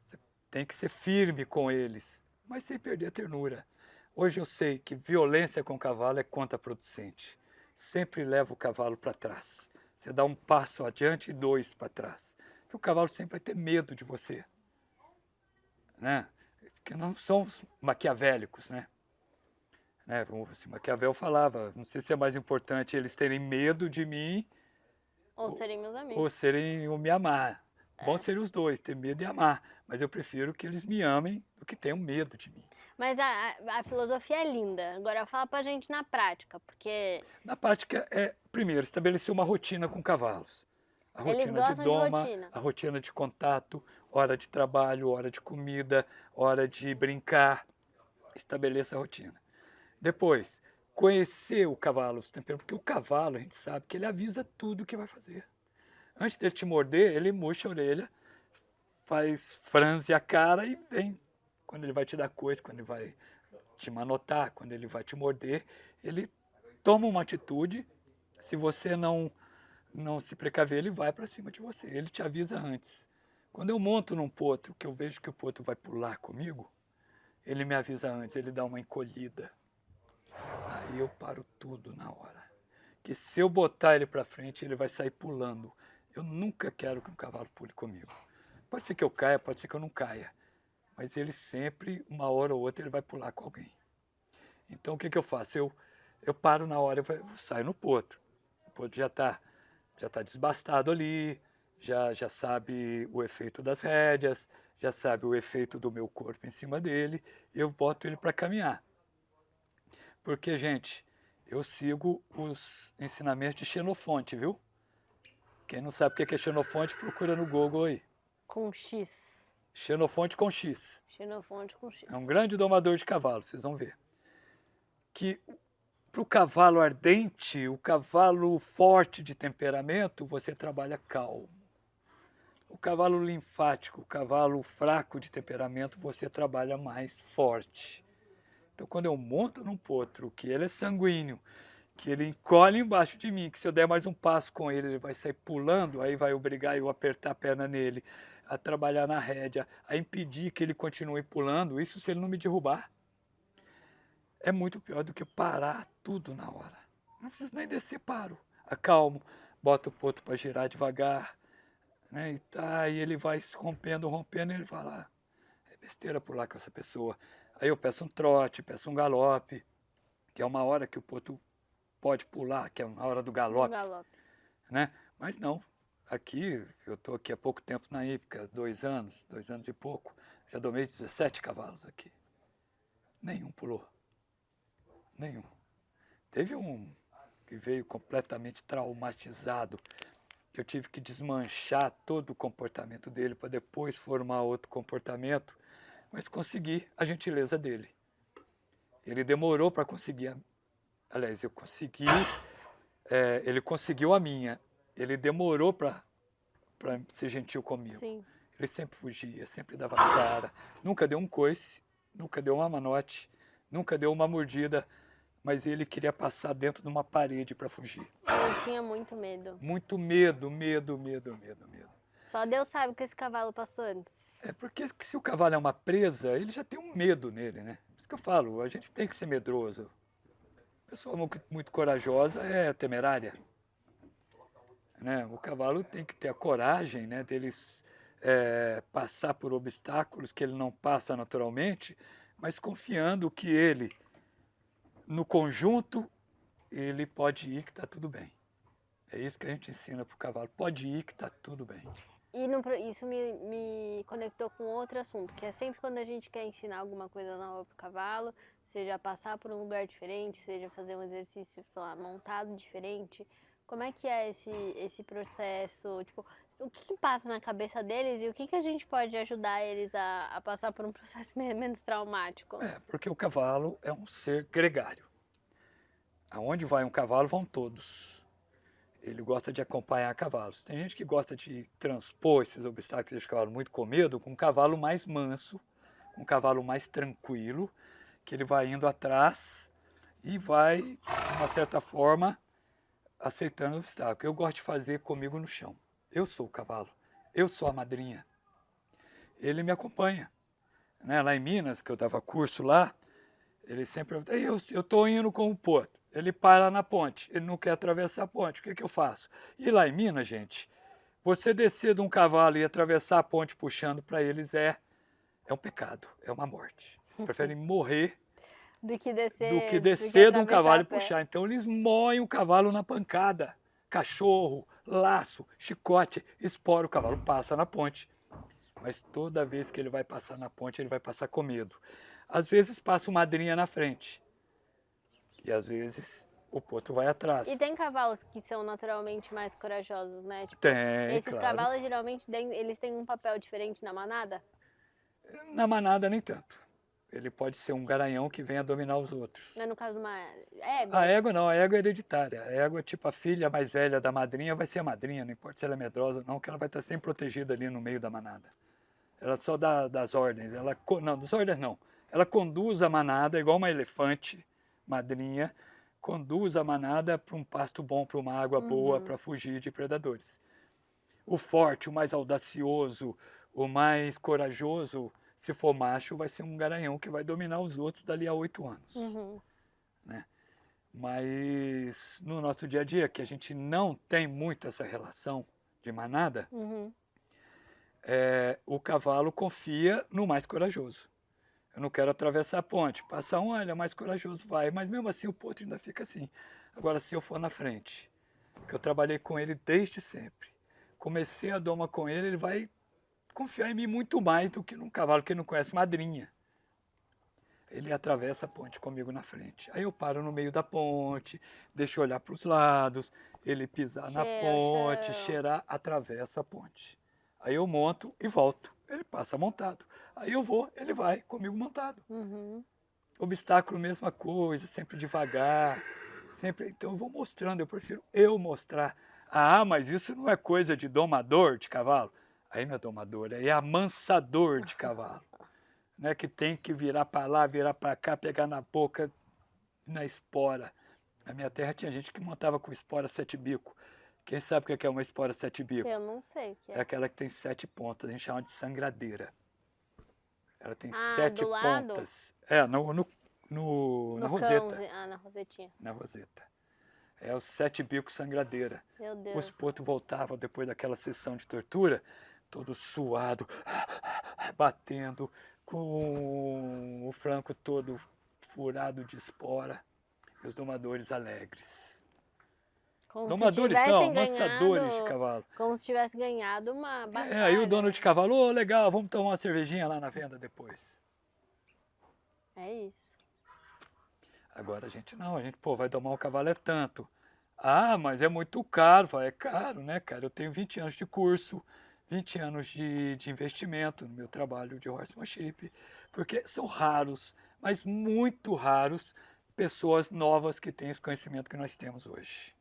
Você tem que ser firme com eles, mas sem perder a ternura. Hoje eu sei que violência com o cavalo é contraproducente. Sempre leva o cavalo para trás. Você dá um passo adiante e 2 para trás. Porque o cavalo sempre vai ter medo de você. Né? Porque não somos maquiavélicos, né? Maquiavel falava, não sei se é mais importante eles terem medo de mim ou serem meus amigos. Ou serem ou me amar. Bom seria os dois, ter medo e amar. Mas eu prefiro que eles me amem do que tenham medo de mim. Mas a filosofia é linda. Agora fala pra gente na prática, porque... Na prática é, primeiro, estabelecer uma rotina com cavalos. A rotina Eles de doma, de rotina. A rotina de contato, hora de trabalho, hora de comida, hora de brincar. Estabeleça a rotina. Depois, conhecer o cavalo, os temperos, porque o cavalo, a gente sabe que ele avisa tudo o que vai fazer. Antes dele te morder, ele murcha a orelha, franze a cara e vem. Quando ele vai te dar coisa, quando ele vai te manotar, quando ele vai te morder, ele toma uma atitude. Se você não se precaver, ele vai para cima de você. Ele te avisa antes. Quando eu monto num potro, que eu vejo que o potro vai pular comigo, ele me avisa antes, ele dá uma encolhida. Aí eu paro tudo na hora. Que se eu botar ele para frente, ele vai sair pulando. Eu nunca quero que um cavalo pule comigo. Pode ser que eu caia, pode ser que eu não caia. Mas ele sempre, uma hora ou outra, ele vai pular com alguém. Então o que eu faço? Eu paro na hora, eu saio no potro. O potro já tá desbastado ali, já sabe o efeito das rédeas, já sabe o efeito do meu corpo em cima dele, eu boto ele para caminhar. Porque, gente, eu sigo os ensinamentos de Xenofonte, viu? Quem não sabe o que é Xenofonte, procura no Google aí. Com X. Xenofonte com X. Xenofonte com X. É um grande domador de cavalos, vocês vão ver. Que Para o cavalo ardente, o cavalo forte de temperamento, você trabalha calmo. O cavalo linfático, o cavalo fraco de temperamento, você trabalha mais forte. Então, quando eu monto num potro, que ele é sanguíneo, que ele encolhe embaixo de mim, que se eu der mais um passo com ele, ele vai sair pulando, aí vai obrigar eu a apertar a perna nele, a trabalhar na rédea, a impedir que ele continue pulando, isso se ele não me derrubar. É muito pior do que parar tudo na hora. Não preciso nem descer, paro. Acalmo, boto o potro para girar devagar, né? E ele vai se rompendo, e ele fala, é besteira pular com essa pessoa. Aí eu peço um trote, peço um galope, que é uma hora que o potro pode pular, que é na hora do Um galope, galope. né? Mas não, aqui, eu estou aqui há pouco tempo na hípica, 2 anos e pouco, já domei 17 cavalos aqui. Nenhum pulou, nenhum. Teve um que veio completamente traumatizado, que eu tive que desmanchar todo o comportamento dele para depois formar outro comportamento, mas consegui a gentileza dele. Ele demorou para conseguir, aliás, eu consegui, ele conseguiu a minha, ele demorou para ser gentil comigo. Sim. Ele sempre fugia, sempre dava cara, nunca deu um coice, nunca deu uma manote, nunca deu uma mordida, mas ele queria passar dentro de uma parede para fugir. Eu tinha muito medo. Muito medo, medo, medo, medo, medo. Só Deus sabe o que esse cavalo passou antes. É porque se o cavalo é uma presa, ele já tem um medo nele, né? Por isso que eu falo, a gente tem que ser medroso. A pessoa muito corajosa é temerária, né? O cavalo tem que ter a coragem, né, deles passar por obstáculos que ele não passa naturalmente, mas confiando que ele, no conjunto, ele pode ir que está tudo bem. É isso que a gente ensina para o cavalo, pode ir que está tudo bem. E isso me conectou com outro assunto, que é sempre quando a gente quer ensinar alguma coisa nova pro cavalo, seja passar por um lugar diferente, seja fazer um exercício, sei lá, montado diferente. Como é que é esse processo? Tipo, o que passa na cabeça deles e o que a gente pode ajudar eles a passar por um processo menos traumático? Porque o cavalo é um ser gregário. Aonde vai um cavalo, vão todos. Ele gosta de acompanhar cavalos. Tem gente que gosta de transpor esses obstáculos, deixa o cavalo muito com medo, com um cavalo mais manso, um cavalo mais tranquilo, que ele vai indo atrás e vai, de uma certa forma, aceitando o obstáculo. Eu gosto de fazer comigo no chão. Eu sou o cavalo, eu sou a madrinha. Ele me acompanha. Né? Lá em Minas, que eu dava curso lá, ele sempre pergunta, eu estou indo com o potro. Ele para na ponte, ele não quer atravessar a ponte, o que eu faço? E lá em Minas, gente, você descer de um cavalo e atravessar a ponte puxando para eles é um pecado, é uma morte. Eles preferem morrer Do que descer de um cavalo atravessar e puxar. Então eles moem o cavalo na pancada. Cachorro, laço, chicote, espora, o cavalo passa na ponte. Mas toda vez que ele vai passar na ponte, ele vai passar com medo. Às vezes passa uma madrinha na frente. E às vezes o potro vai atrás. E tem cavalos que são naturalmente mais corajosos, né? Tipo, Tem, esses claro. cavalos geralmente eles têm um papel diferente na manada? Na manada nem tanto. Ele pode ser um garanhão que venha dominar os outros. Não é no caso de uma égua? A égua não, a égua é hereditária. A égua, tipo, a filha mais velha da madrinha vai ser a madrinha, não importa se ela é medrosa ou não, que ela vai estar sempre protegida ali no meio da manada. Ela só dá das ordens, não, das ordens não. Ela conduz a manada, igual uma elefante, madrinha, conduz a manada para um pasto bom, para uma água boa, para fugir de predadores. O forte, o mais audacioso, o mais corajoso, se for macho, vai ser um garanhão que vai dominar os outros dali a 8 anos. Né? Mas no nosso dia a dia, que a gente não tem muito essa relação de manada, o cavalo confia no mais corajoso. Eu não quero atravessar a ponte. Passa um, ele é mais corajoso, vai. Mas mesmo assim o potro ainda fica assim. Agora, se eu for na frente, que eu trabalhei com ele desde sempre, comecei a doma com ele, ele vai confiar em mim muito mais do que num cavalo que não conhece madrinha. Ele atravessa a ponte comigo na frente. Aí eu paro no meio da ponte, deixo olhar para os lados, ele pisar na ponte, cheirar, atravessa a ponte. Aí eu monto e volto. Ele passa montado. Aí eu vou, ele vai comigo montado. Obstáculo, mesma coisa, sempre devagar, sempre. Então eu vou mostrando, eu prefiro eu mostrar. Ah, mas isso não é coisa de domador de cavalo. Aí não é domador, é amansador de cavalo, né? Que tem que virar para lá, virar para cá, pegar na boca, na espora. Na minha terra tinha gente que montava com espora sete bico. Quem sabe o que é uma espora sete bico? Eu não sei o que É é. aquela que tem 7 pontas, a gente chama de sangradeira. Ela tem Ah, 7 do lado? pontas. É, na No roseta. cão. Ah, na rosetinha. Na roseta. É os 7 bicos sangradeira. Meu Os Deus. potros voltavam depois daquela sessão de tortura, todo suado, batendo, com o flanco todo furado de espora. E os domadores alegres. Como se Domadores não, tivessem amansadores de ganhado. cavalo. Como se tivesse ganhado uma batalha. É, aí o dono né? de cavalo, ô, legal, vamos tomar uma cervejinha lá na venda depois. É isso. Agora a gente não, a gente, pô, vai domar o cavalo é tanto. Ah, mas é muito caro. Fala, é caro, né, cara? Eu tenho 20 anos de curso, 20 anos de investimento no meu trabalho de horsemanship, porque são raros, mas muito raros, pessoas novas que têm esse conhecimento que nós temos hoje.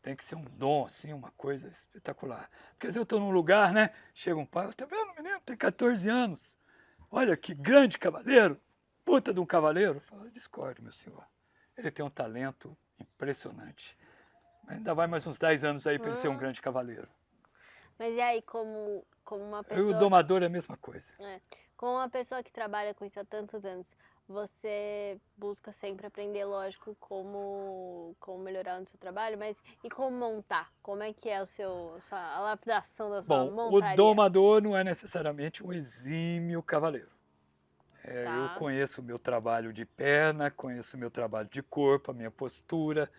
Tem que ser um dom, assim, uma coisa espetacular. Porque às vezes eu estou num lugar, né? Chega um pai, tá vendo, menino? Tem 14 anos. Olha que grande cavaleiro. Puta de um cavaleiro. Eu falo, discordo, meu senhor. Ele tem um talento impressionante. Mas ainda vai mais uns 10 anos aí para ele ser um grande cavaleiro. Mas e aí, como uma E o pessoa. domador é a mesma coisa. Como uma pessoa que trabalha com isso há tantos anos, você busca sempre aprender, lógico, como melhorar no seu trabalho, mas e como montar? Como é que é a lapidação da sua Bom, o montaria? domador não é necessariamente um exímio cavaleiro. Eu Tá. conheço o meu trabalho de perna, conheço o meu trabalho de corpo, a minha postura,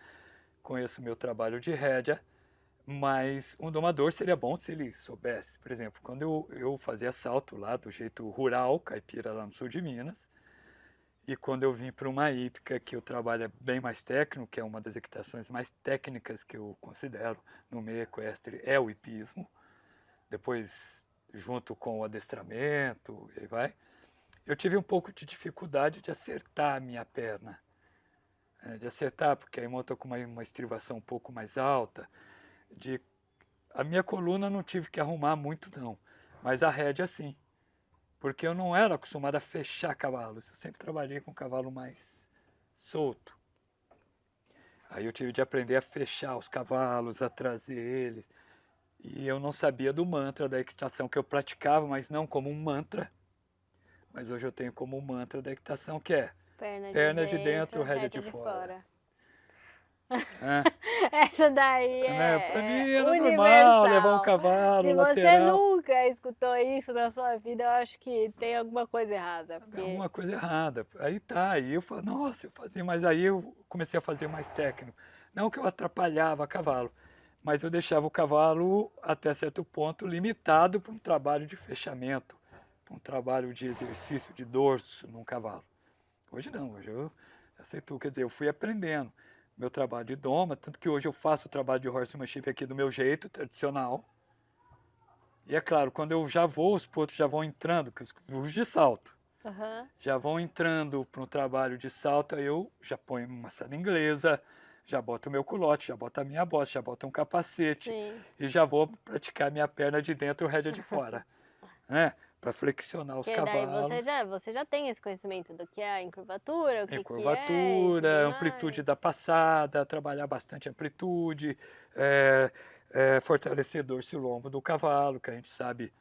conheço o meu trabalho de rédea, mas um domador seria bom se ele soubesse. Por exemplo, quando eu fazia salto lá do jeito rural, caipira lá no sul de Minas, e quando eu vim para uma hípica que o trabalho é bem mais técnico, que é uma das equitações mais técnicas que eu considero no meio equestre, é o hipismo, depois junto com o adestramento, e aí vai, eu tive um pouco de dificuldade de acertar a minha perna. De acertar, porque aí monta com uma estrivação um pouco mais alta. A minha coluna não tive que arrumar muito não, mas a rédea sim. Porque eu não era acostumado a fechar cavalos. Eu sempre trabalhei com cavalo mais solto. Aí eu tive de aprender a fechar os cavalos, a trazer eles. E eu não sabia do mantra da equitação que eu praticava, mas não como um mantra. Mas hoje eu tenho como um mantra da equitação que é perna de dentro, rédea de fora. Essa daí Para mim é era universal. normal levar um cavalo Se lateral. você nunca escutou isso na sua vida, eu acho que tem alguma coisa errada. Porque... Alguma coisa errada. Aí tá, aí eu falo, nossa, eu fazia, mas aí eu comecei a fazer mais técnico. Não que eu atrapalhava cavalo, mas eu deixava o cavalo até certo ponto limitado para um trabalho de fechamento, para um trabalho de exercício de dorso num cavalo. Hoje não, hoje eu aceito, quer dizer, eu fui aprendendo meu trabalho de doma, tanto que hoje eu faço o trabalho de horsemanship aqui do meu jeito, tradicional. E é claro, quando eu já vou, os potros já vão entrando, os de salto, já vão entrando para um trabalho de salto, aí eu já ponho uma sala inglesa, já boto o meu culote, já boto a minha bota, já boto um capacete. Sim. E já vou praticar minha perna de dentro e rédea de fora, né? Para flexionar os Porque daí cavalos. você já tem esse conhecimento do que é a encurvatura, o que Encurvatura, é, amplitude da passada, trabalhar bastante amplitude, fortalecer dorso e lombo do cavalo, que a gente sabe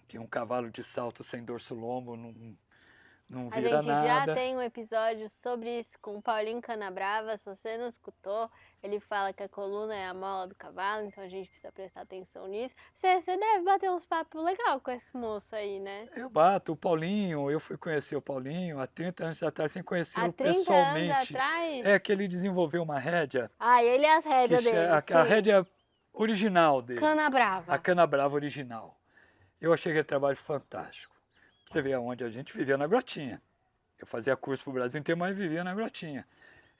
que um cavalo de salto sem dorso e lombo não A vira gente nada. já tem um episódio sobre isso com o Paulinho Canabrava, se você não escutou, ele fala que a coluna é a mola do cavalo, então a gente precisa prestar atenção nisso. Você deve bater uns papos legal com esse moço aí, né? Eu bato o Paulinho, eu fui conhecer o Paulinho há 30 anos atrás, sem conhecê-lo Há 30 anos pessoalmente. atrás? É que ele desenvolveu uma rédea, Ah, ele é as rédeas dele, a rédea original dele. Canabrava. A canabrava original. Eu achei aquele trabalho fantástico. Você vê aonde a gente vivia na Grotinha. Eu fazia curso para o Brasil inteiro, mas vivia na Grotinha.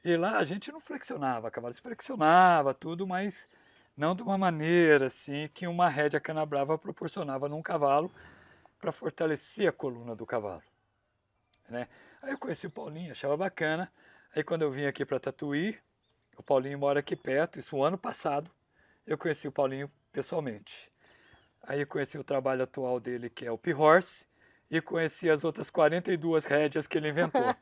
E lá a gente não flexionava, cavalo se flexionava, tudo, mas não de uma maneira assim que uma rédea canabrava proporcionava num cavalo para fortalecer a coluna do cavalo. né? Aí eu conheci o Paulinho, achava bacana. Aí quando eu vim aqui para Tatuí, o Paulinho mora aqui perto, isso ano passado, eu conheci o Paulinho pessoalmente. Aí eu conheci o trabalho atual dele, que é o P-Horse, e conheci as outras 42 rédeas que ele inventou.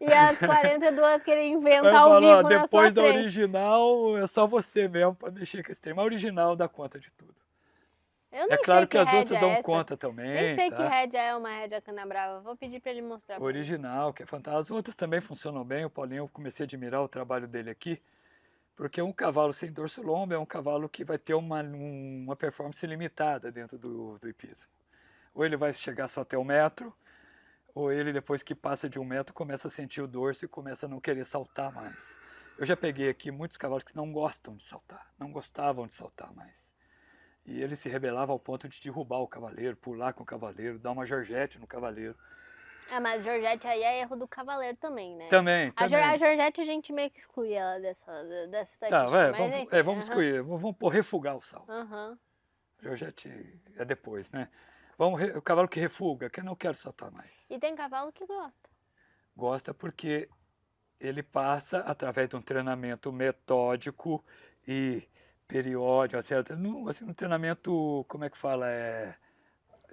E as 42 que ele Aí inventa eu ao falo, ó, vivo na sua depois da frente. original, é só você mesmo para mexer com esse trem. Mas a original dá conta de tudo. Eu É nem sei claro que que as rédea outras é dão essa. conta Nem também, sei que tá? rédea é uma rédea canabrava. Vou pedir pra ele mostrar pra mim. Original, que é fantástico. As outras também funcionam bem. O Paulinho, eu comecei a admirar o trabalho dele aqui, porque um cavalo sem dorso lombo é um cavalo que vai ter uma performance limitada dentro do hipismo. Ou ele vai chegar só até 1 metro, ou ele, depois que passa de 1 metro, começa a sentir o dorso e começa a não querer saltar mais. Eu já peguei aqui muitos cavalos que não gostam de saltar, não gostavam de saltar mais. E ele se rebelava ao ponto de derrubar o cavaleiro, pular com o cavaleiro, dar uma Georgette no cavaleiro. Ah, mas Georgette aí é erro do cavaleiro também, né? Também, A também. Georgette a gente meio que exclui ela dessa Tá, estatística, mas vamos, enfim. vamos excluir, vamos pôr refugar o salto. Aham. Georgette é depois, né? Vamos, o cavalo que refuga, que eu não quero saltar mais. E tem cavalo que gosta. Gosta porque ele passa através de um treinamento metódico e periódico, assim, um treinamento, como é que fala,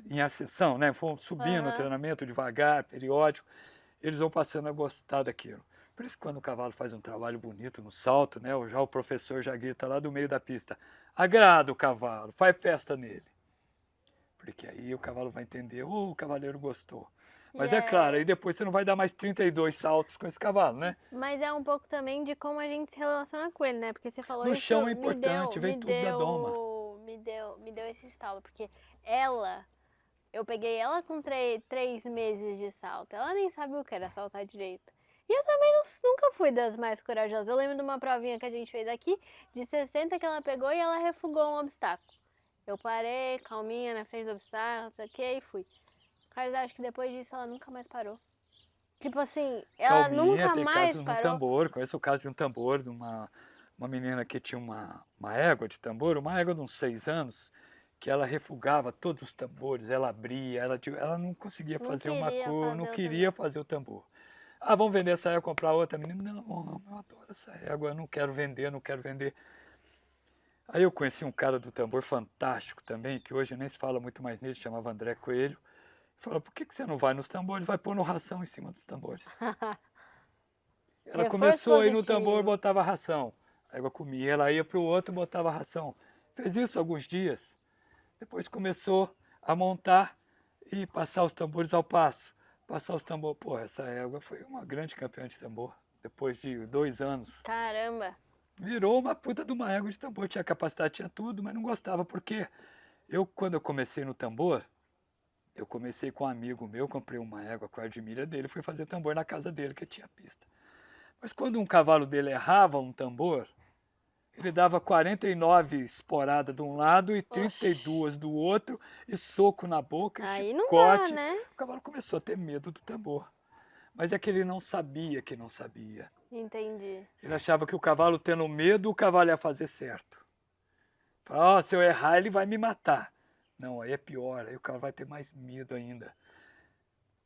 em ascensão, né? Vão subindo o Aham. treinamento devagar, periódico, eles vão passando a gostar daquilo. Por isso que quando o cavalo faz um trabalho bonito no salto, né? Já o professor já grita lá do meio da pista, agrada o cavalo, faz festa nele. Porque aí o cavalo vai entender, o cavaleiro gostou. Mas é claro, aí depois você não vai dar mais 32 saltos com esse cavalo, né? Mas é um pouco também de como a gente se relaciona com ele, né? Porque você falou No isso, chão é importante, vem tudo da doma. me deu esse estalo. Porque ela, eu peguei ela com 3 meses de salto. Ela nem sabe o que era saltar direito. E eu também nunca fui das mais corajosas. Eu lembro de uma provinha que a gente fez aqui, de 60 que ela pegou e ela refugou um obstáculo. Eu parei, calminha, na frente do obstáculo, não sei o que, e fui. Mas acho que depois disso ela nunca mais parou. Tipo assim, ela Calminha, nunca tem mais casos no parou. tambor, conheço o caso de um tambor, de uma menina que tinha uma égua de tambor, uma égua de uns 6 anos, que ela refugava todos os tambores, ela abria, ela não conseguia Não fazer uma queria cor, não fazer o queria tambor. fazer o tambor. Ah, vamos vender essa égua, comprar outra. Menina, não, eu adoro essa égua, eu não quero vender, não quero vender. Aí eu conheci um cara do tambor fantástico também, que hoje nem se fala muito mais nele, chamava André Coelho. Falou, por que você não vai nos tambores? Vai pôr no ração em cima dos tambores. Ela Reforço começou a ir no tambor, positivo. botava ração. A égua comia, ela ia para o outro, botava ração. Fez isso alguns dias. Depois começou a montar e passar os tambores ao passo. Passar os tambores. Pô, essa égua foi uma grande campeã de tambor. Depois de 2 anos. Caramba. Virou uma puta de uma égua de tambor. Tinha capacidade, tinha tudo, mas não gostava. Porque quando eu comecei no tambor, eu comecei com um amigo meu, comprei uma égua com a Admira dele, fui fazer tambor na casa dele, que tinha pista. Mas quando um cavalo dele errava um tambor, ele dava 49 esporadas de um lado e Oxi. 32 do outro, e soco na boca, e Aí não dá, chicote. né? O cavalo começou a ter medo do tambor. Mas é que ele não sabia que não sabia. Entendi. Ele achava que o cavalo tendo medo, o cavalo ia fazer certo. Falava, se eu errar, ele vai me matar. Não, aí é pior, aí o cavalo vai ter mais medo ainda.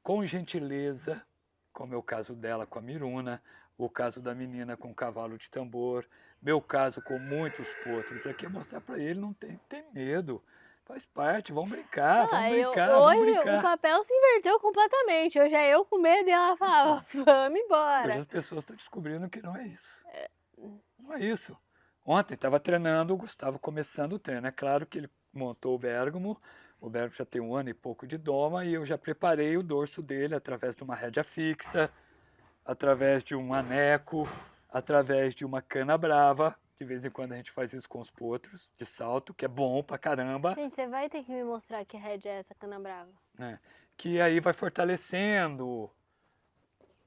Com gentileza, como é o caso dela com a Miruna, o caso da menina com o cavalo de tambor, meu caso com muitos potros, aqui é mostrar para ele, não tem que ter medo, faz parte, vamos brincar, vamos brincar, vamos Hoje o brincar. papel se inverteu completamente. Hoje é eu com medo e ela falava, vamos Hoje embora. as pessoas estão descobrindo que não é isso. Não é isso. Ontem estava treinando, o Gustavo começando o treino. É claro que ele montou o Bergamo já tem 1 ano e pouco de doma, e eu já preparei o dorso dele através de uma rédea fixa, através de um aneco, através de uma cana brava. De vez em quando a gente faz isso com os potros de salto, que é bom pra caramba, Gente, você vai ter que me mostrar que rédea é essa cana brava. né? Que aí vai fortalecendo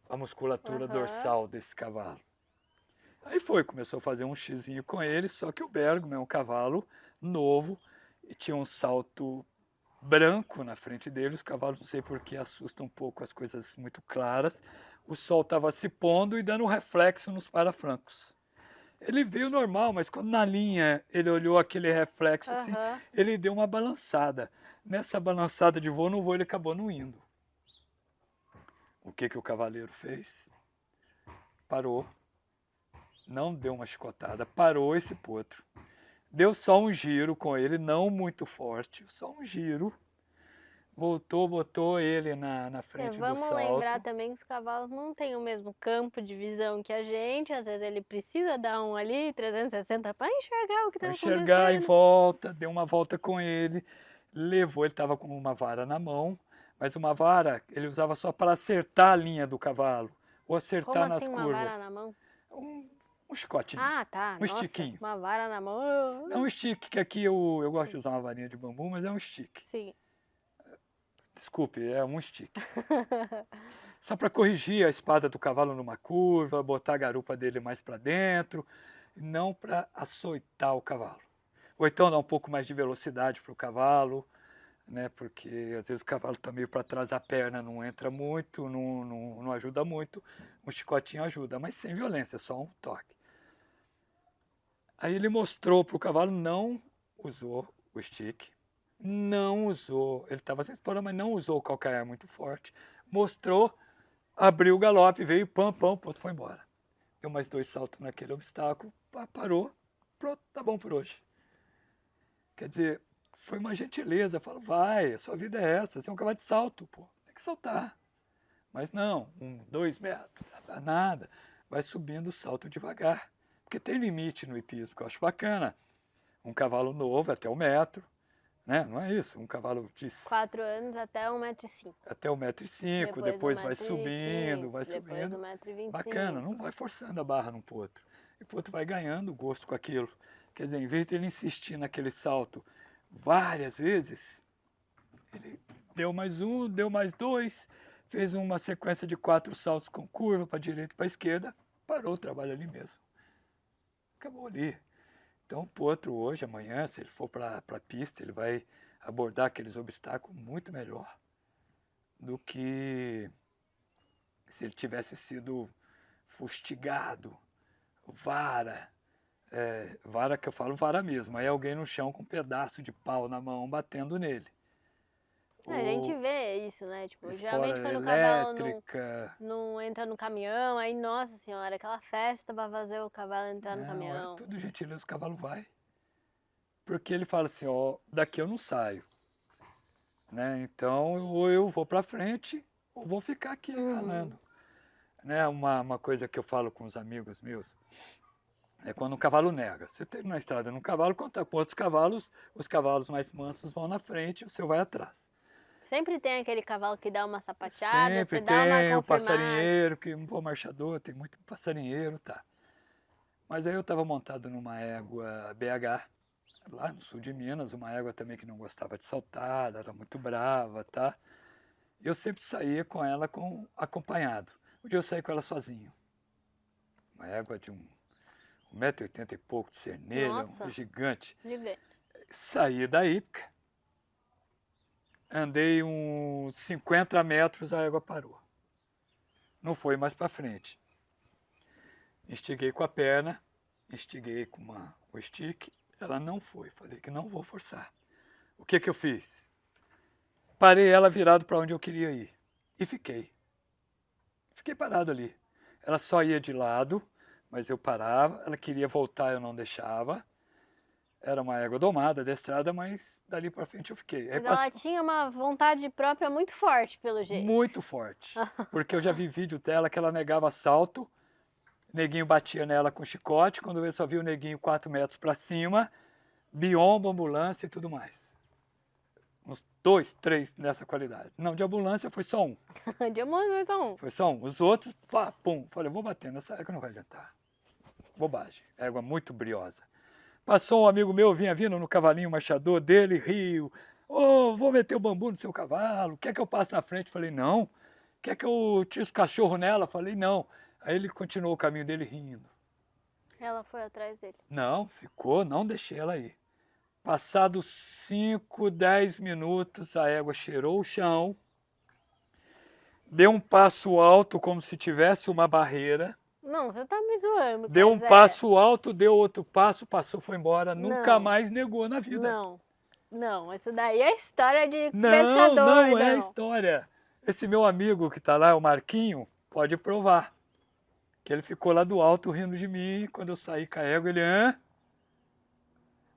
a musculatura dorsal desse cavalo. Aí começou a fazer um xizinho com ele, só que o Bergamo é um cavalo novo e tinha um salto branco na frente dele. Os cavalos, não sei por que, assustam um pouco as coisas muito claras. O sol estava se pondo e dando um reflexo nos parafrancos. Ele veio normal, mas quando na linha ele olhou aquele reflexo assim, ele deu uma balançada. Nessa balançada de voo no voo ele acabou não indo. O que o cavaleiro fez? Parou, não deu uma chicotada, parou esse potro. Deu só um giro com ele, não muito forte, só um giro. Voltou, botou ele na frente do Vamos salto. lembrar também que os cavalos não têm o mesmo campo de visão que a gente. Às vezes ele precisa dar um ali, 360, para enxergar o que está acontecendo. Enxergar em volta, deu uma volta com ele, levou, ele estava com uma vara na mão, mas uma vara ele usava só para acertar a linha do cavalo, ou acertar Como nas assim curvas. uma vara na mão? Um chicotinho. Ah, tá. Um Nossa, estiquinho. uma vara na mão. Não um stick, que aqui eu gosto de usar uma varinha de bambu, mas é um stick. Sim. Desculpe, é um stick. Só para corrigir a espada do cavalo numa curva, botar a garupa dele mais para dentro, não para açoitar o cavalo. Ou então dar um pouco mais de velocidade para o cavalo, né? Porque às vezes o cavalo está meio para trás, a perna não entra muito, não ajuda muito. Um chicotinho ajuda, mas sem violência, só um toque. Aí ele mostrou para o cavalo, não usou o stick, não usou, ele estava sem espora, mas não usou o calcanhar muito forte. Mostrou, abriu o galope, veio, pam, pronto, foi embora. Deu mais 2 saltos naquele obstáculo, parou, pronto, tá bom por hoje. Quer dizer, foi uma gentileza, falou, vai, a sua vida é essa, você é um cavalo de salto, pô, tem que saltar. Mas não, 1, 2 metros, nada, vai subindo o salto devagar. Porque tem limite no hipismo, que eu acho bacana. Um cavalo novo até 1 metro, né? Não é isso? Um cavalo de 4 anos até 1,05 m. até 1,05 m, depois vai subindo, vai depois subindo. 1,25 m. Bacana, não vai forçando a barra no potro. E o potro vai ganhando gosto com aquilo. Quer dizer, em vez de ele insistir naquele salto várias vezes, ele deu mais 1, deu mais 2, fez uma sequência de 4 saltos com curva para a direita e para a esquerda, parou o trabalho ali mesmo. Acabou ali. Então o potro hoje, amanhã, se ele for para a pista, ele vai abordar aqueles obstáculos muito melhor do que se ele tivesse sido fustigado, vara, vara que eu falo vara mesmo, aí alguém no chão com um pedaço de pau na mão batendo nele. A gente vê isso, né? Tipo, geralmente espora quando o cavalo elétrica. não entra no caminhão, aí, nossa senhora, aquela festa pra fazer o cavalo entrar no Não, caminhão. é tudo gentileza, o cavalo vai. Porque ele fala assim, ó, daqui eu não saio. Né? Então, ou eu vou para frente, ou vou ficar aqui ralando. Né? Uma coisa que eu falo com os amigos meus, é quando um cavalo nega. Você tem na estrada num cavalo, quando está com outros cavalos, os cavalos mais mansos vão na frente e o seu vai atrás. Sempre tem aquele cavalo que dá uma sapateada, Sempre você dá uma tem o confirmada. passarinheiro, que um bom marchador, tem muito passarinheiro, tá. Mas aí eu estava montado numa égua BH, lá no sul de Minas, uma égua também que não gostava de saltar, ela era muito brava, tá. Eu sempre saía com ela acompanhado. Um dia eu saí com ela sozinho. Uma égua de 1,80 m e pouco de cernelha, Nossa. gigante. Gigante. Saí da hípica, andei uns 50 metros, a égua parou. Não foi mais para frente. Instiguei com a perna, instiguei com o stick, ela não foi. Falei que não vou forçar. O que eu fiz? Parei ela virado para onde eu queria ir. E fiquei. Fiquei parado ali. Ela só ia de lado, mas eu parava. Ela queria voltar, eu não deixava. Era uma égua domada, adestrada, mas dali para frente eu fiquei. Aí Mas ela tinha uma vontade própria muito forte, pelo jeito. Muito forte. Porque eu já vi vídeo dela que ela negava salto, o neguinho batia nela com chicote, quando eu só vi o neguinho 4 metros para cima, biombo, ambulância e tudo mais. Uns 2, 3 nessa qualidade. Não, de ambulância foi só um. De amor, foi só um. Foi só um. Os outros, pá, pum. Falei, vou bater nessa égua, não vai adiantar. Bobagem. Égua muito briosa. Passou um amigo meu, vinha vindo no cavalinho marchador dele, riu. Ô, vou meter o bambu no seu cavalo, quer que eu passe na frente? Falei, não. Quer que eu tire os cachorros nela? Falei, não. Aí ele continuou o caminho dele rindo. Ela foi atrás dele. Não, ficou, não deixei ela ir. Passados 5, 10 minutos, a égua cheirou o chão, deu um passo alto como se tivesse uma barreira. Não, você tá me zoando. Deu um passo alto, deu outro passo, passou, foi embora, nunca mais negou na vida. Não, isso daí é história de pescador. Não é história. Esse meu amigo que está lá, o Marquinho, pode provar. Que ele ficou lá do alto rindo de mim. Quando eu saí com a égua, ele... Hã?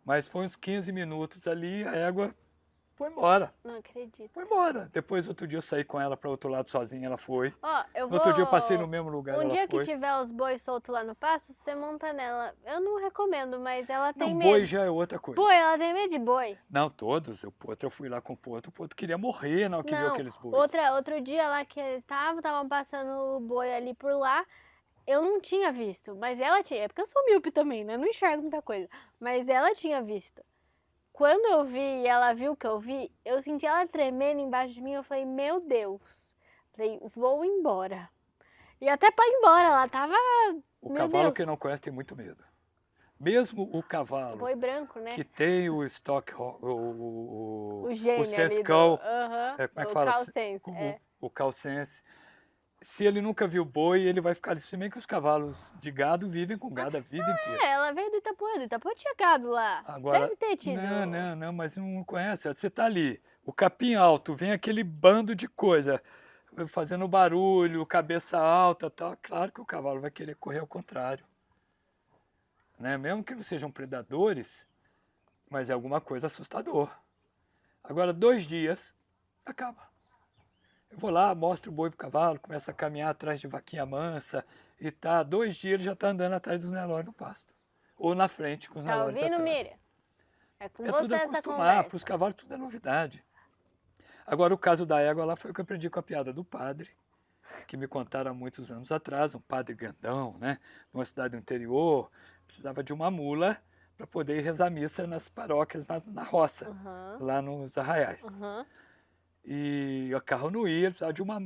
Mas foi uns 15 minutos ali, a égua foi embora. Não acredito. Foi embora. Depois, outro dia, eu saí com ela para outro lado sozinha, ela foi. Ó, eu No vou... outro dia, eu passei no mesmo lugar, Um ela dia que foi. tiver os bois soltos lá no pasto, você monta nela. Eu não recomendo, mas ela tem Não, medo. boi já é outra coisa. Boi, ela tem medo de boi. Não, todos. O Potro, eu fui lá com o Potro queria morrer na hora que viu Não, aqueles bois. outro dia lá que eles estavam passando o boi ali por lá, eu não tinha visto, mas ela tinha, é porque eu sou míope também, né? Não enxergo muita coisa, mas ela tinha visto. Quando eu vi e ela viu que eu vi, eu senti ela tremendo embaixo de mim, eu falei, meu Deus. Falei, vou embora. E até pra ir embora, ela tava, O meu cavalo Deus. que não conhece tem muito medo. Mesmo o cavalo Boi branco, né? que tem o estoque, O o gene ali senscão, do... Aham, como é que o fala? calcense, é. O calcense. Se ele nunca viu boi, ele vai ficar ali. Se bem que os cavalos de gado vivem com gado a vida inteira. É, ela veio do Itapuã tinha gado lá. Agora, Deve ter tido. não, mas não conhece. Você tá ali, o capim alto, vem aquele bando de coisa, fazendo barulho, cabeça alta, tal. Claro que o cavalo vai querer correr ao contrário. Né? Mesmo que não sejam predadores, mas é alguma coisa assustador. Agora, 2 dias, acaba. Eu vou lá, mostro o boi pro cavalo, começa a caminhar atrás de vaquinha mansa e tá, 2 dias ele já tá andando atrás dos Nelore no pasto. Ou na frente com os Tá Nelores ouvindo, atrás. Miriam? É com É você tudo essa acostumar, conversa. para os cavalos tudo é novidade. Agora o caso da égua lá foi o que eu aprendi com a piada do padre, que me contaram há muitos anos atrás, um padre grandão, né, numa cidade do interior, precisava de uma mula para poder ir rezar missa nas paróquias na roça, lá nos arraiais. E o carro não ia, precisava de uma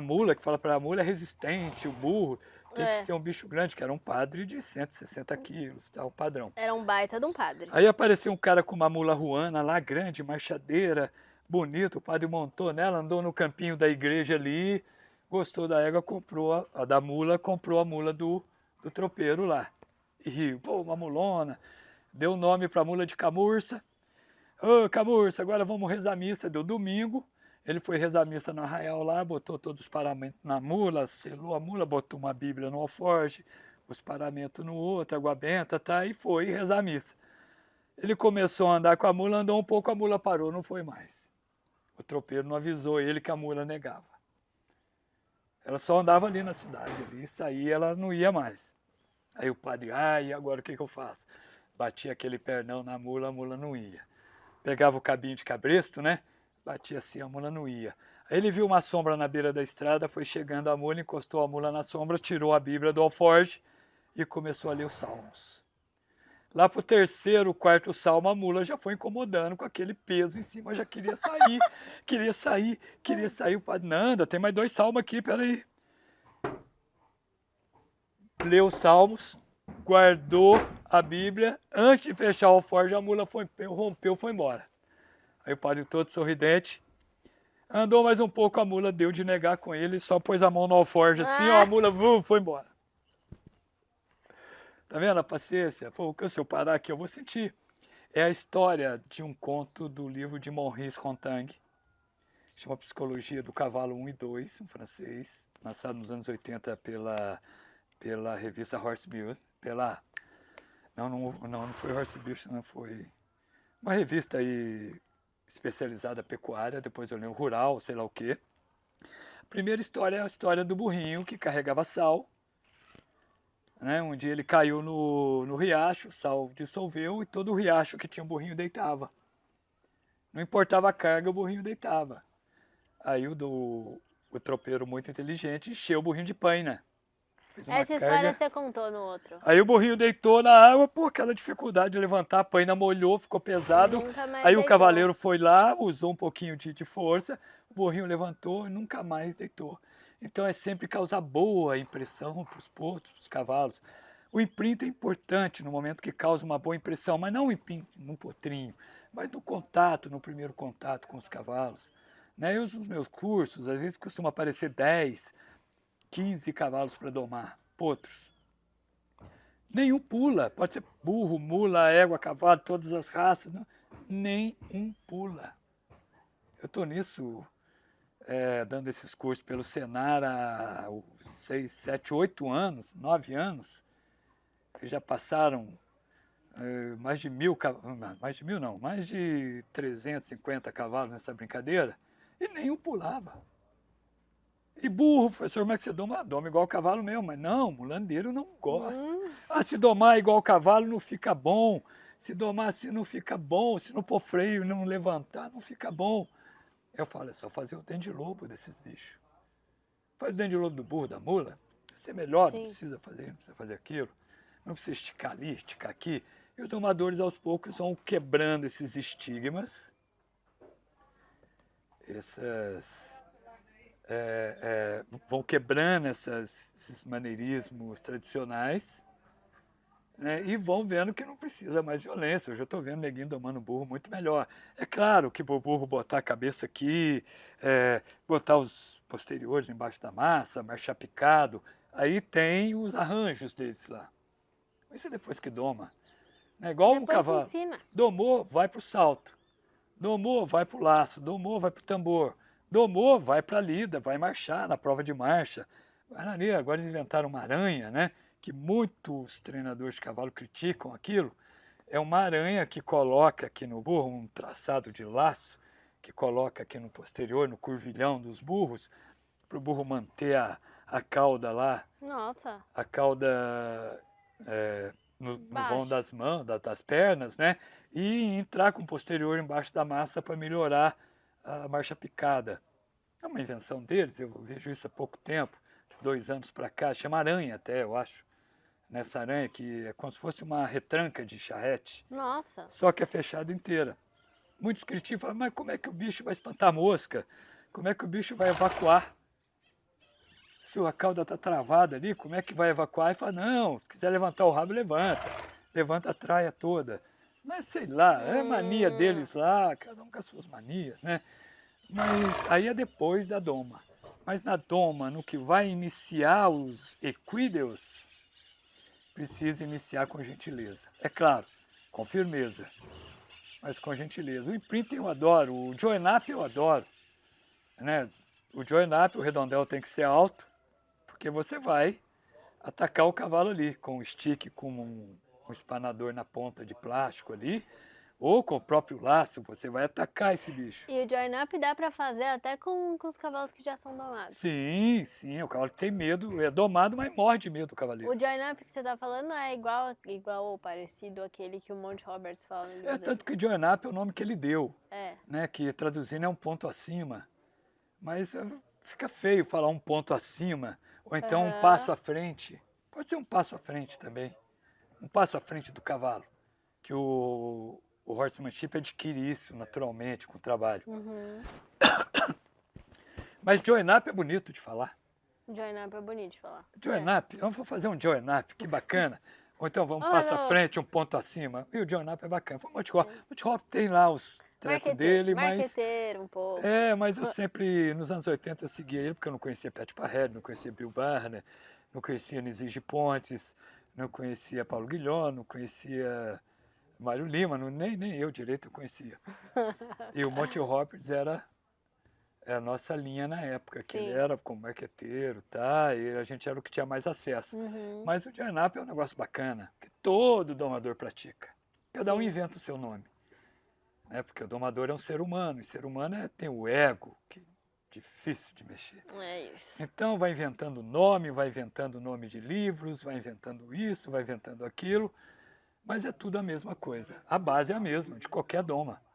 mula, que fala para a mula é resistente, o burro tem que ser um bicho grande, que era um padre de 160 quilos, tá, um padrão. Era um baita de um padre. Aí apareceu um cara com uma mula ruana lá, grande, marchadeira, bonito, o padre montou nela, andou no campinho da igreja ali, gostou da égua, comprou da mula, comprou a mula do tropeiro lá. E riu, pô, uma mulona, deu o nome para a mula de Camurça. Ô, Camurça, agora vamos rezar a missa, deu domingo. Ele foi rezar a missa no arraial lá, botou todos os paramentos na mula, selou a mula, botou uma bíblia no alforje, os paramentos no outro, água benta, tá? E foi rezar a missa. Ele começou a andar com a mula, andou um pouco, a mula parou, não foi mais. O tropeiro não avisou ele que a mula negava. Ela só andava ali na cidade, ali, saía, ela não ia mais. Aí o padre, e agora o que eu faço? Batia aquele pernão na mula, a mula não ia. Pegava o cabinho de cabresto, né? Batia assim, a mula não ia. Aí ele viu uma sombra na beira da estrada, foi chegando a mula, encostou a mula na sombra, tirou a Bíblia do alforje e começou a ler os salmos. Lá pro 3º, 4º salmo, a mula já foi incomodando com aquele peso em cima, já queria sair, queria sair. O padre, não, ainda tem mais 2 salmos aqui, peraí. Leu os salmos, guardou a Bíblia, antes de fechar o alforje, a mula rompeu, foi embora. Aí o padre todo sorridente, andou mais um pouco, a mula deu de negar com ele, só pôs a mão no alforje assim, ó, a mula foi embora. Tá vendo a paciência? Pô, se eu parar aqui eu vou sentir. É a história de um conto do livro de Maurice Montaigne, chama Psicologia do Cavalo 1 e 2, um francês, lançado nos anos 80 pela revista Horse News, não foi Horse News, não, foi uma revista aí especializada pecuária, depois eu lembro rural, sei lá o quê. A primeira história é a história do burrinho que carregava sal, né? Um dia ele caiu no riacho, o sal dissolveu e todo o riacho que tinha um burrinho deitava. Não importava a carga, o burrinho deitava. Aí o tropeiro muito inteligente encheu o burrinho de paina. Essa história você contou no outro. Aí o burrinho deitou na água, por aquela dificuldade de levantar, a paina molhou, ficou pesado. Aí o cavaleiro foi lá, usou um pouquinho de força, o burrinho levantou e nunca mais deitou. Então é sempre causar boa impressão para os potros, para os cavalos. O imprint é importante no momento que causa uma boa impressão, mas não no potrinho, mas no contato, no primeiro contato com os cavalos. Né? Eu uso os meus cursos, às vezes costuma aparecer 10, 15 cavalos para domar, potros. Nenhum pula, pode ser burro, mula, égua, cavalo, todas as raças, não. Nenhum pula. Eu estou nisso dando esses cursos pelo Senar há 6, 7, 8 anos, 9 anos, que já passaram mais de 1.000 cavalos, mais de 1.000 não, mais de 350 cavalos nessa brincadeira, e nenhum pulava. E burro, professor, como é que você doma? Doma igual cavalo mesmo, mas não, mulandeiro não gosta. Se domar igual cavalo não fica bom, se domar assim não fica bom, se não pôr freio e não levantar não fica bom. Eu falo, é só fazer o dente de lobo desses bichos. Faz o dente de lobo do burro, da mula, vai ser melhor, não precisa fazer aquilo, não precisa esticar ali, esticar aqui. E os domadores aos poucos vão quebrando esses estigmas, vão quebrando esses maneirismos tradicionais, né, e vão vendo que não precisa mais violência. Hoje eu estou vendo neguinho domando burro muito melhor. É claro que o burro botar a cabeça aqui, botar os posteriores embaixo da massa, marchar picado, aí tem os arranjos deles lá. Mas isso é depois que doma. É igual um cavalo. Ensina. Domou, vai para o salto. Domou, vai para o laço. Domou, vai para o tambor. Domou, vai para a lida, vai marchar na prova de marcha. Agora eles inventaram uma aranha, né? Que muitos treinadores de cavalo criticam aquilo. É uma aranha que coloca aqui no burro, um traçado de laço, que coloca aqui no posterior, no curvilhão dos burros, para o burro manter a cauda lá. Nossa. A cauda no vão das mãos, das pernas, né? E entrar com o posterior embaixo da massa para melhorar a marcha picada. É uma invenção deles, eu vejo isso há pouco tempo, de 2 anos para cá, chama aranha até, eu acho. Nessa aranha que é como se fosse uma retranca de charrete. Nossa. Só que é fechada inteira. Muitos criticam, falam, mas como é que o bicho vai espantar a mosca? Como é que o bicho vai evacuar? Se a cauda está travada ali, como é que vai evacuar? E fala, não, se quiser levantar o rabo, levanta. Levanta a traia toda. Mas sei lá, é mania deles lá, cada um com as suas manias, né? Mas aí é depois da doma. Mas na doma, no que vai iniciar os equídeos, precisa iniciar com gentileza. É claro, com firmeza, mas com gentileza. O imprinting eu adoro, o join up eu adoro. Né? O join up, o redondel tem que ser alto, porque você vai atacar o cavalo ali, com um stick, com um espanador na ponta de plástico ali, ou com o próprio laço, você vai atacar esse bicho. E o join up dá pra fazer até com os cavalos que já são domados. Sim, sim, o cavalo que tem medo, é domado, mas morre de medo o cavaleiro. O join up que você tá falando é igual ou parecido àquele que o Monty Roberts fala no livro dele. Tanto que join up é o nome que ele deu, É. né, que traduzindo é um ponto acima. Mas fica feio falar um ponto acima, ou então um passo à frente. Pode ser um passo à frente também. Um passo à frente do cavalo. Que o horsemanship adquire isso naturalmente com o trabalho. Mas join up é bonito de falar. Join up é bonito de falar. Join up, vamos fazer um join up, que bacana. Ou então vamos um passo à frente, um ponto acima. E o join up é bacana. O Monty Hop tem lá os trecos dele, mas... Marqueteiro um pouco. Mas eu sempre, nos anos 80, eu seguia ele, porque eu não conhecia Pat Parrelli, não conhecia Bill Barner, não conhecia Nizige Pontes, não conhecia Paulo Guilhó, não conhecia Mário Lima, nem eu direito eu conhecia. E o Monty Roberts era a nossa linha na época, que ele era como marqueteiro, tá? E a gente era o que tinha mais acesso. Mas o join up é um negócio bacana, que todo domador pratica. Cada um inventa o seu nome. Né? Porque o domador é um ser humano, e ser humano tem o ego, que é difícil de mexer. É isso. Então vai inventando nome de livros, vai inventando isso, vai inventando aquilo, mas é tudo a mesma coisa. A base é a mesma, de qualquer doma.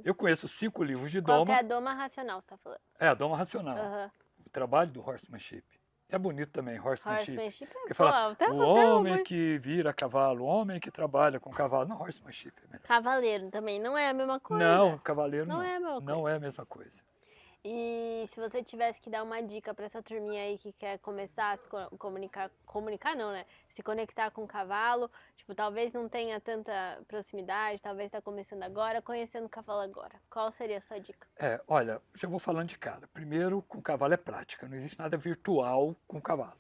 Eu conheço 5 livros de doma. Qualquer doma racional, você tá falando? É, a doma racional. O trabalho do horsemanship. É bonito também, horsemanship. Porque fala, o homem que vira cavalo, o homem que trabalha com cavalo. Não, horsemanship é melhor. Cavaleiro também, não é a mesma coisa. Não, cavaleiro não. Não é a mesma coisa. Não é a mesma coisa. E se você tivesse que dar uma dica para essa turminha aí que quer começar a se comunicar não, né? Se conectar com o cavalo, tipo, talvez não tenha tanta proximidade, talvez está começando agora, conhecendo o cavalo agora. Qual seria a sua dica? Olha, já vou falando de cara. Primeiro, com o cavalo é prática, não existe nada virtual com o cavalo.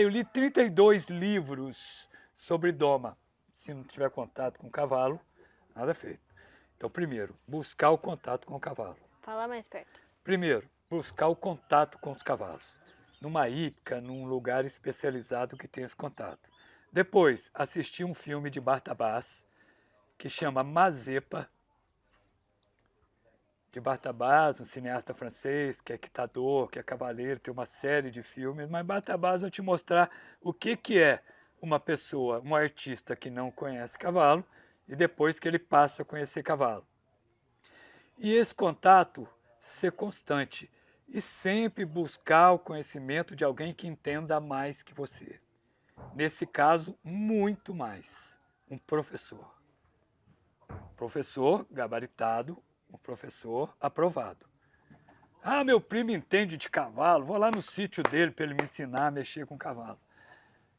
Eu li 32 livros sobre doma. Se não tiver contato com o cavalo, nada feito. Então, primeiro, buscar o contato com o cavalo. Fala mais perto. Primeiro, buscar o contato com os cavalos, numa hípica, num lugar especializado que tem esse contato. Depois, assisti um filme de Bartabás, que chama Mazepa, de Bartabás, um cineasta francês, que é equitador, que é cavaleiro, tem uma série de filmes, mas Bartabás vai te mostrar o que é uma pessoa, um artista que não conhece cavalo, e depois que ele passa a conhecer cavalo. E esse contato ser constante, e sempre buscar o conhecimento de alguém que entenda mais que você. Nesse caso, muito mais, um professor. Professor gabaritado, um professor aprovado. Ah, meu primo entende de cavalo, vou lá no sítio dele para ele me ensinar a mexer com cavalo.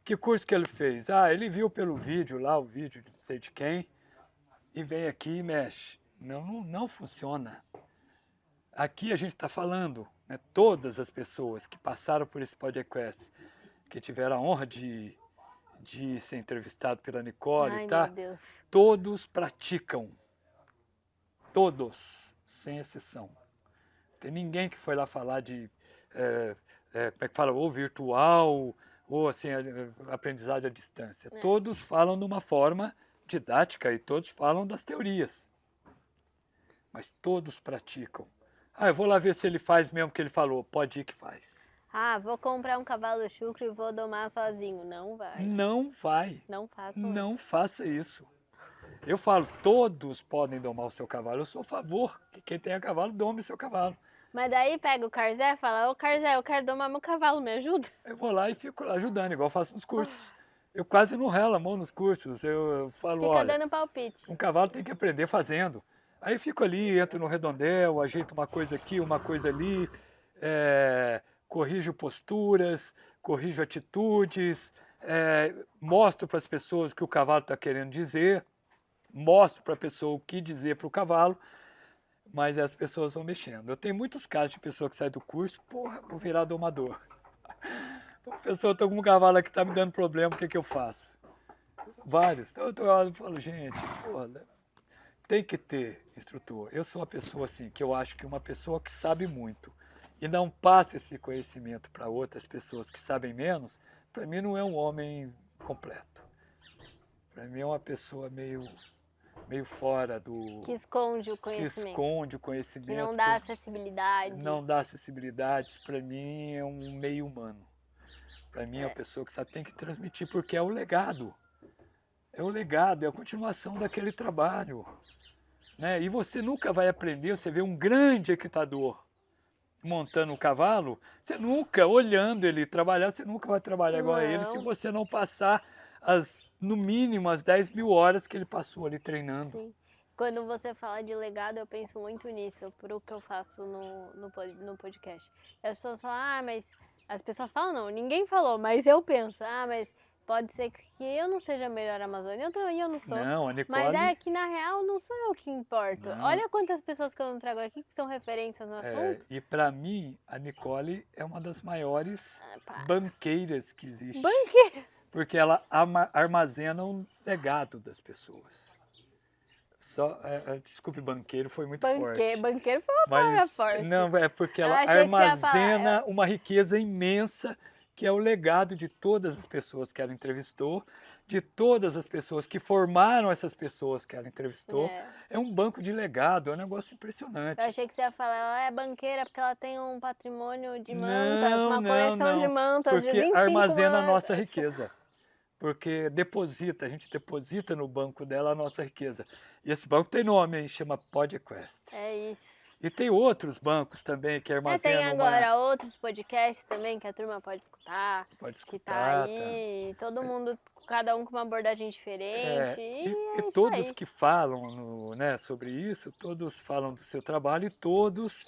Que curso que ele fez? Ah, ele viu pelo vídeo lá, o vídeo de não sei de quem, e vem aqui e mexe. Não funciona. Aqui a gente está falando, né, todas as pessoas que passaram por esse podcast, que tiveram a honra de ser entrevistado pela Nicole, Ai, tá? meu Deus. Todos praticam. Todos, sem exceção. Tem ninguém que foi lá falar de, como é que fala, ou virtual, ou assim, aprendizagem à distância. Todos falam de uma forma didática e todos falam das teorias. Mas todos praticam. Ah, eu vou lá ver se ele faz mesmo o que ele falou. Pode ir que faz. Ah, vou comprar um cavalo chucro e vou domar sozinho. Não vai. Não vai. Não façam Não isso. faça isso. Eu falo, todos podem domar o seu cavalo. Eu sou a favor que quem tem a cavalo dome o seu cavalo. Mas daí pega o Carzé e fala, ô Carzé, eu quero domar meu cavalo, me ajuda? Eu vou lá e fico lá ajudando, igual eu faço nos cursos. Eu quase não relo a mão nos cursos. Eu falo, Fica olha, dando palpite. um cavalo tem que aprender fazendo. Aí eu fico ali, entro no redondel, ajeito uma coisa aqui, uma coisa ali, corrijo posturas, corrijo atitudes, mostro para as pessoas o que o cavalo está querendo dizer, mostro para a pessoa o que dizer para o cavalo, mas as pessoas vão mexendo. Eu tenho muitos casos de pessoa que sai do curso, porra, vou virar domador. Professor, estou com um cavalo aqui que está me dando problema, o que eu faço? Vários. Então eu falo, gente, porra, tem que ter instrutor. Eu sou uma pessoa assim, que eu acho que uma pessoa que sabe muito e não passa esse conhecimento para outras pessoas que sabem menos, para mim não é um homem completo. Para mim é uma pessoa meio fora do... Que esconde o que conhecimento. esconde o conhecimento. Que não dá acessibilidade. Não dá acessibilidade. Para mim é um meio humano. Para mim é uma pessoa que sabe, tem que transmitir, porque é o legado. É o legado, é a continuação daquele trabalho. Né? E você nunca vai aprender, você vê um grande equitador montando um cavalo, você nunca, olhando ele trabalhar, você nunca vai trabalhar igual a ele se você não passar no mínimo as 10.000 horas que ele passou ali treinando. Sim. Quando você fala de legado, eu penso muito nisso, pro que eu faço no podcast. E as pessoas falam, ah, mas... As pessoas falam, não, ninguém falou, mas eu penso, ah, mas pode ser que eu não seja a melhor Amazônia, eu não sou. Não, a Nicole... Mas é que na real não sou eu que importo. Não. Olha quantas pessoas que eu não trago aqui que são referências no assunto. E para mim, a Nicole é uma das maiores banqueiras que existe. Banqueiras? Porque ela armazena um legado das pessoas. Desculpe, banqueiro foi muito forte. Banqueiro foi uma palavra forte. Não, é porque ela armazena uma riqueza imensa, que é o legado de todas as pessoas que ela entrevistou, de todas as pessoas que formaram essas pessoas que ela entrevistou. É um banco de legado, é um negócio impressionante. Eu achei que você ia falar, ela é banqueira porque ela tem um patrimônio de mantas, uma coleção de mantas de 25 porque armazena a nossa mantas. riqueza. Porque a gente deposita no banco dela a nossa riqueza. E esse banco tem nome, hein? Chama podcast. É isso. E tem outros bancos também que armazenam... Tem agora outros podcasts também que a turma pode escutar. Pode escutar. Que tá aí, todo mundo, cada um com uma abordagem diferente. E todos que falam sobre isso, todos falam do seu trabalho e todos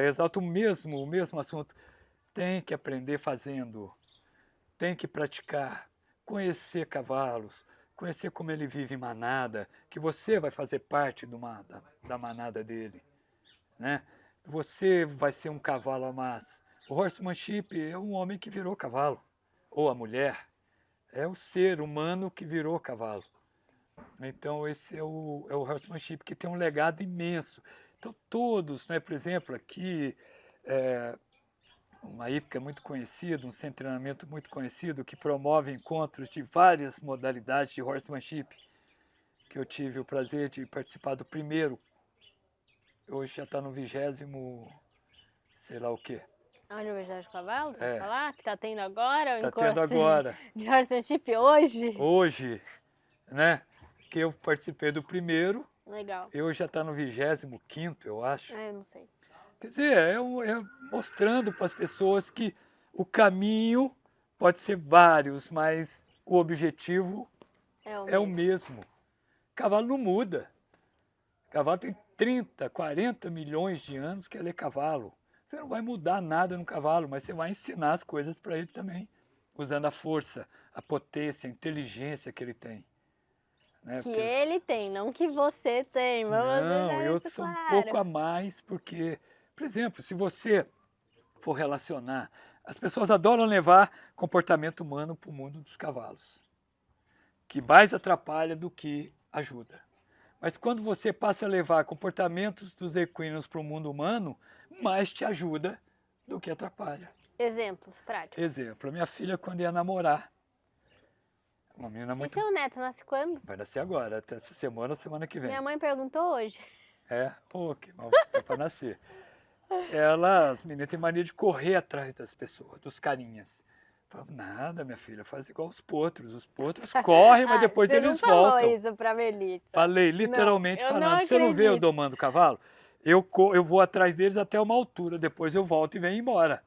exaltam o mesmo assunto. Tem que aprender fazendo. Tem que praticar, conhecer cavalos, conhecer como ele vive em manada, que você vai fazer parte da manada dele. Né? Você vai ser um cavalo a mais. O horsemanship é um homem que virou cavalo, ou a mulher. É o ser humano que virou cavalo. Então esse é o horsemanship, que tem um legado imenso. Então todos, né, por exemplo, aqui, uma hípica muito conhecida, um centro de treinamento muito conhecido, que promove encontros de várias modalidades de horsemanship, que eu tive o prazer de participar do primeiro, hoje já está no 20º, sei lá o quê. A Universidade do Cavalo, você vai É, falar? Que tá tendo agora o está encontro tendo agora, de horsemanship hoje? hoje, né, que eu participei do primeiro, Legal. eu já está no 25º, eu acho. Eu não sei. Quer dizer, é mostrando para as pessoas que o caminho pode ser vários, mas o objetivo É é o o mesmo. mesmo. Cavalo não muda. Cavalo tem 30, 40 milhões de anos que ele é cavalo. Você não vai mudar nada no cavalo, mas você vai ensinar as coisas para ele também, usando a força, a potência, a inteligência que ele tem. Né? Que Porque ele tem, não que você tem. Vamos Não, deixar eu isso sou um claro. pouco a mais, porque, por exemplo, se você for relacionar, as pessoas adoram levar comportamento humano para o mundo dos cavalos, que mais atrapalha do que ajuda. Mas quando você passa a levar comportamentos dos equinos para o mundo humano, mais te ajuda do que atrapalha. Exemplos práticos. Exemplo, a minha filha quando ia namorar, uma menina E muito... seu neto nasce quando? Vai nascer agora, até essa semana ou semana que vem. Minha mãe perguntou hoje. Que mal é para nascer. As meninas têm mania de correr atrás das pessoas, dos carinhas. Falo, nada, minha filha, faz igual os potros correm, mas depois você eles não falou voltam. isso pra Melissa. Falei, literalmente Não, eu falando, não você não vê eu acredito. domando cavalo? Eu vou atrás deles até uma altura, depois eu volto e venho embora.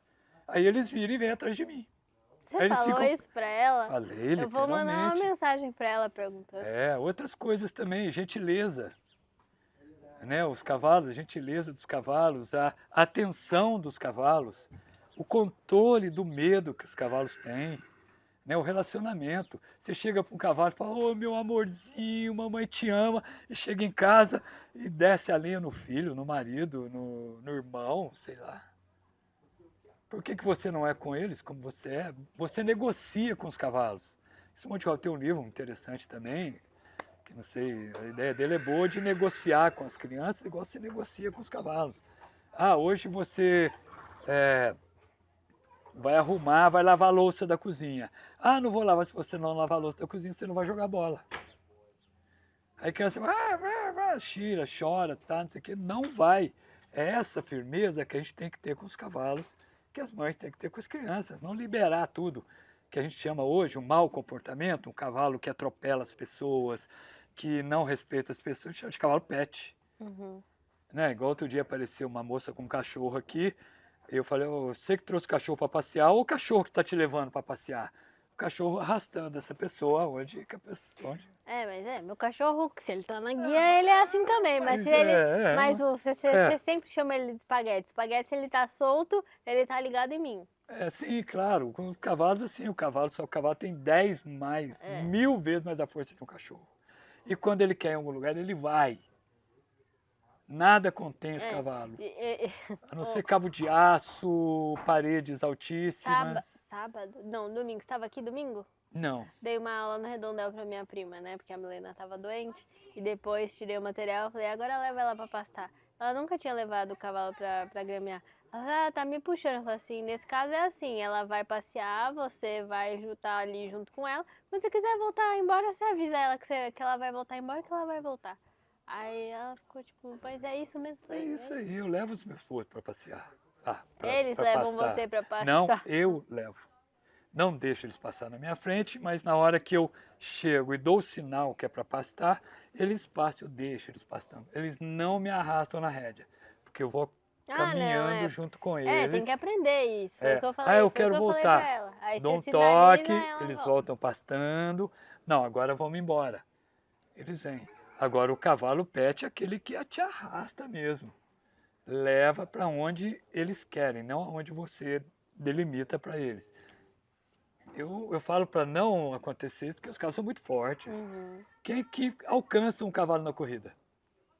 Aí eles viram e vêm atrás de mim. Você Aí eles falou ficam... isso pra ela? Falei, Eu vou mandar uma literalmente. mensagem pra ela perguntando. Outras coisas também, gentileza. Né, os cavalos, a gentileza dos cavalos, a atenção dos cavalos, o controle do medo que os cavalos têm, né, o relacionamento. Você chega para um cavalo e fala, ô meu amorzinho, mamãe te ama, e chega em casa e desce a lenha no filho, no marido, no irmão, sei lá. Por que você não é com eles como você é? Você negocia com os cavalos. Esse Monte Rosa tem um livro interessante também, que não sei, a ideia dele é boa de negociar com as crianças, igual você negocia com os cavalos. Hoje você vai arrumar, vai lavar a louça da cozinha. Não vou lavar, se você não lavar a louça da cozinha, você não vai jogar bola. Aí a criança xira, chora, não sei o que, não vai. É essa firmeza que a gente tem que ter com os cavalos, que as mães têm que ter com as crianças, não liberar tudo que a gente chama hoje um mau comportamento, um cavalo que atropela as pessoas, que não respeita as pessoas, a gente chama de cavalo pet. Uhum. Né? Igual outro dia apareceu uma moça com um cachorro aqui, eu falei, você que trouxe o cachorro para passear ou o cachorro que está te levando para passear? O cachorro arrastando essa pessoa, onde? Mas meu cachorro, se ele tá na guia, ele é assim também, mas se ele... Você sempre chama ele de espaguete. Espaguete, se ele tá solto, ele tá ligado em mim. Sim, claro. Com os cavalos, assim, o cavalo tem 10 mais, 1000 vezes mais a força de um cachorro. E quando ele quer em algum lugar, ele vai. Nada contém os cavalos. A não ser cabo de aço, paredes altíssimas. Domingo. Você estava aqui domingo? Não. Dei uma aula no Redondel pra minha prima, né? Porque a Milena estava doente. E depois tirei o material e falei, agora leva ela pra pastar. Ela nunca tinha levado o cavalo pra gramear. Ela tá me puxando. Eu falei assim, nesse caso é assim, ela vai passear, você vai estar ali junto com ela. Quando você quiser voltar embora, você avisa ela que ela vai voltar embora, que ela vai voltar. Aí ela ficou tipo, mas é isso mesmo? É isso aí, eu levo os meus potos para passear. Eles levam você para pastar? Não, eu levo. Não deixo eles passar na minha frente, mas na hora que eu chego e dou o sinal que é para pastar, eles passam, eu deixo eles pastando. Eles não me arrastam na rédea, porque eu vou caminhando junto com eles. Tem que aprender isso. Foi o que eu falei. Eu quero voltar. Pra ela. Aí dou um você toque, eles volta. voltam pastando. Não, agora vamos embora. Eles vêm. Agora o cavalo pet é aquele que te arrasta mesmo. Leva para onde eles querem, não aonde você delimita para eles. Eu falo para não acontecer isso porque os cavalos são muito fortes. Uhum. Quem é que alcança um cavalo na corrida?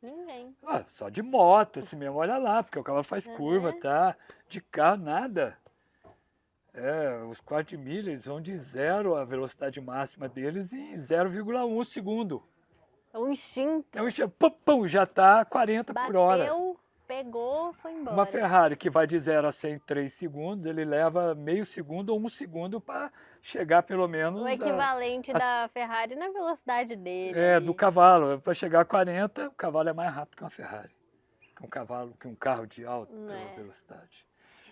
Ninguém. Só de moto, assim mesmo, olha lá, porque o cavalo faz curva, tá? De carro, nada. Os 4 de milha, eles vão de 0 a velocidade máxima deles em 0,1 segundo. É um instinto. Já está 40 por hora. Bateu, pegou, foi embora. Uma Ferrari que vai de 0 a 100 em 3 segundos, ele leva meio segundo ou 1 segundo para chegar pelo menos O equivalente a da Ferrari na velocidade dele do ali. cavalo. Para chegar a 40, o cavalo é mais rápido que uma Ferrari. Que um carro de alta velocidade.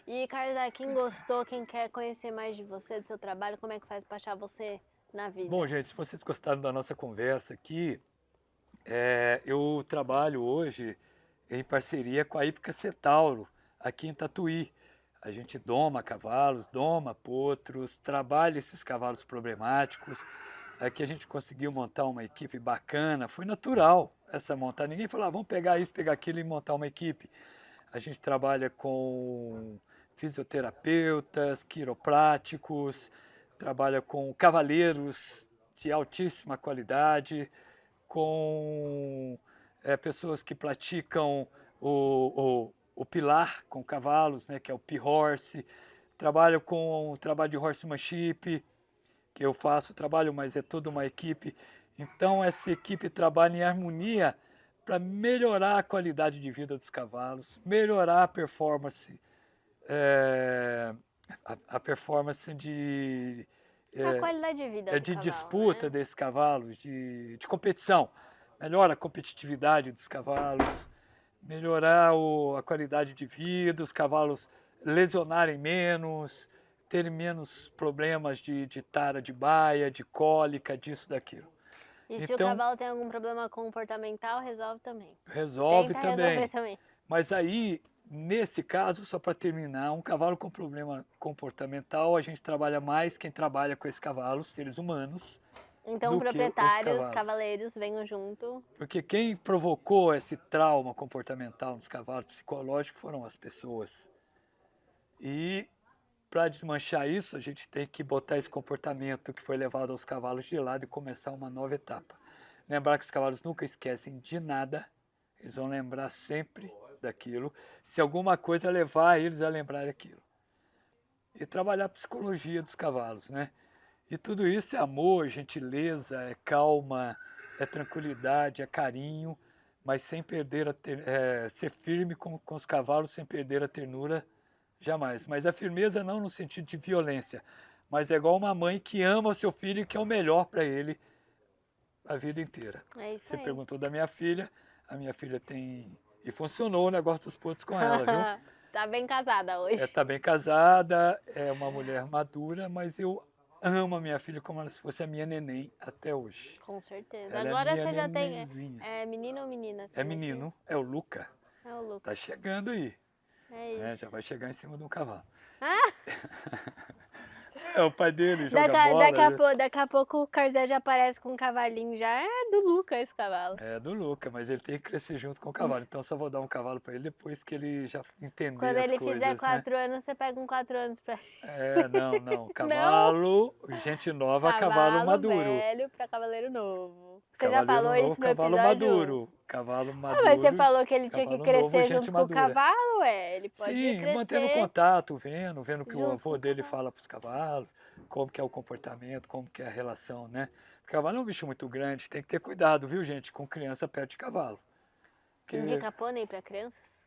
E, Carlos, quem gostou, quem quer conhecer mais de você, do seu trabalho, como é que faz para achar você na vida? Bom, gente, se vocês gostaram da nossa conversa aqui, eu trabalho hoje em parceria com a Hípica Centauro, aqui em Tatuí. A gente doma cavalos, doma potros, trabalha esses cavalos problemáticos. Aqui a gente conseguiu montar uma equipe bacana, foi natural essa montar. Ninguém falou, vamos pegar isso, pegar aquilo e montar uma equipe. A gente trabalha com fisioterapeutas, quiropráticos, trabalha com cavaleiros de altíssima qualidade, com pessoas que praticam o pilar com cavalos, né, que é o P-Horse. Trabalho com o trabalho de horsemanship, que eu faço trabalho, mas é toda uma equipe. Então essa equipe trabalha em harmonia para melhorar a qualidade de vida dos cavalos, melhorar a performance, a performance a qualidade de vida do de cavalo, disputa, né? desses cavalos, de competição. Melhora a competitividade dos cavalos, melhorar a qualidade de vida, os cavalos lesionarem menos, terem menos problemas de tara de baia, de cólica, disso, daquilo. E se o cavalo tem algum problema comportamental, resolve também. Resolve Tenta também. resolver também. Mas aí, nesse caso, só para terminar, um cavalo com problema comportamental, a gente trabalha mais quem trabalha com esses cavalos, seres humanos. Então, proprietários, cavaleiros, venham junto. Porque quem provocou esse trauma comportamental nos cavalos psicológicos foram as pessoas. E para desmanchar isso, a gente tem que botar esse comportamento que foi levado aos cavalos de lado e começar uma nova etapa. Lembrar que os cavalos nunca esquecem de nada, eles vão lembrar sempre daquilo, se alguma coisa levar eles a lembrar aquilo. E trabalhar a psicologia dos cavalos, né? E tudo isso é amor, gentileza, é calma, é tranquilidade, é carinho, mas sem perder ser firme com os cavalos, sem perder a ternura, jamais. Mas a firmeza não no sentido de violência, mas é igual uma mãe que ama o seu filho e quer o melhor para ele a vida inteira. É isso Você aí. perguntou da minha filha, a minha filha tem... E funcionou o negócio dos pontos com ela, viu? Tá bem casada hoje. Tá bem casada, é uma mulher madura, mas eu amo a minha filha como se fosse a minha neném até hoje. Com certeza. Ela Agora é minha você já tem... nenenzinha. É menino ou menina? É menino, é o Luca. É o Luca. Tá chegando aí. É isso. Já vai chegar em cima de um cavalo. Ah! O pai dele joga bola. Daqui a pouco o Carzé já aparece com um cavalinho, já é do Luca esse cavalo. É do Luca, mas ele tem que crescer junto com o cavalo. Então só vou dar um cavalo para ele depois que ele já entender Quando as ele coisas, fizer 4 anos, você pega um 4 anos pra ele. Não. Cavalo, gente nova, cavalo maduro. Cavalo velho pra cavaleiro novo. Você Cavaleiro já falou novo, isso no cavalo episódio? maduro. Cavalo maduro. Mas você falou que ele tinha que cavalo crescer novo, junto gente com o madura. cavalo, ele pode Sim, crescer. mantendo contato, vendo o que o junto com avô o dele cavalo. fala para os cavalos, como que é o comportamento, como que é a relação, né? O cavalo é um bicho muito grande, tem que ter cuidado, viu, gente, com criança perto de cavalo. Porque, Indica pônei pra crianças?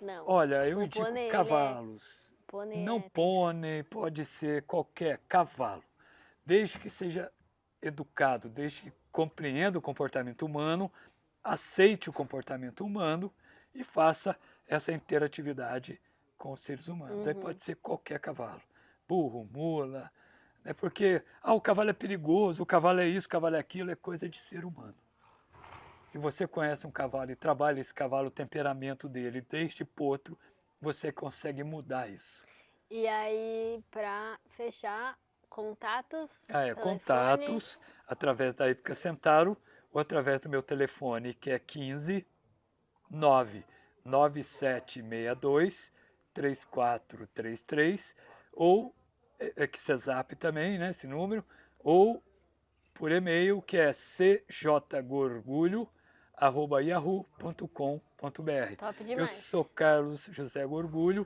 Não. olha, eu O indico pônei, cavalos. Pônei Não é pônei, pode ser qualquer cavalo, desde que seja educado, desde que compreenda o comportamento humano, aceite o comportamento humano e faça essa interatividade com os seres humanos. Aí pode ser qualquer cavalo, burro, mula, né? Porque o cavalo é perigoso, o cavalo é isso, o cavalo é aquilo, é coisa de ser humano. Se você conhece um cavalo e trabalha esse cavalo, o temperamento dele, desde potro, você consegue mudar isso. E aí, pra fechar, contatos, telefone. Contatos através da Hípica Centauro ou através do meu telefone, que é 15 99762 3433, ou que se zap também, né, esse número, ou por e-mail, que é cjgorgulho@yahoo.com.br. Top Eu demais. sou Carlos José Gorgulho,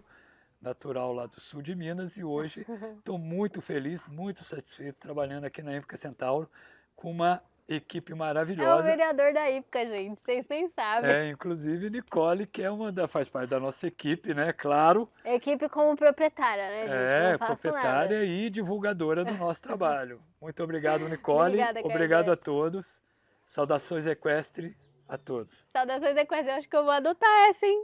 natural lá do sul de Minas, e hoje estou muito feliz, muito satisfeito trabalhando aqui na Hípica Centauro com uma equipe É o maravilhosa. vereador da Ípica, gente, vocês nem sabem. Inclusive Nicole, que é faz parte da nossa equipe, né, claro. Equipe como proprietária, né, gente? Não faço nada. Proprietária e divulgadora do nosso trabalho. Muito obrigado, Nicole. Obrigada, Obrigado Kaiser. a todos. Saudações equestre a todos. Saudações equestres, eu acho que eu vou adotar essa, hein?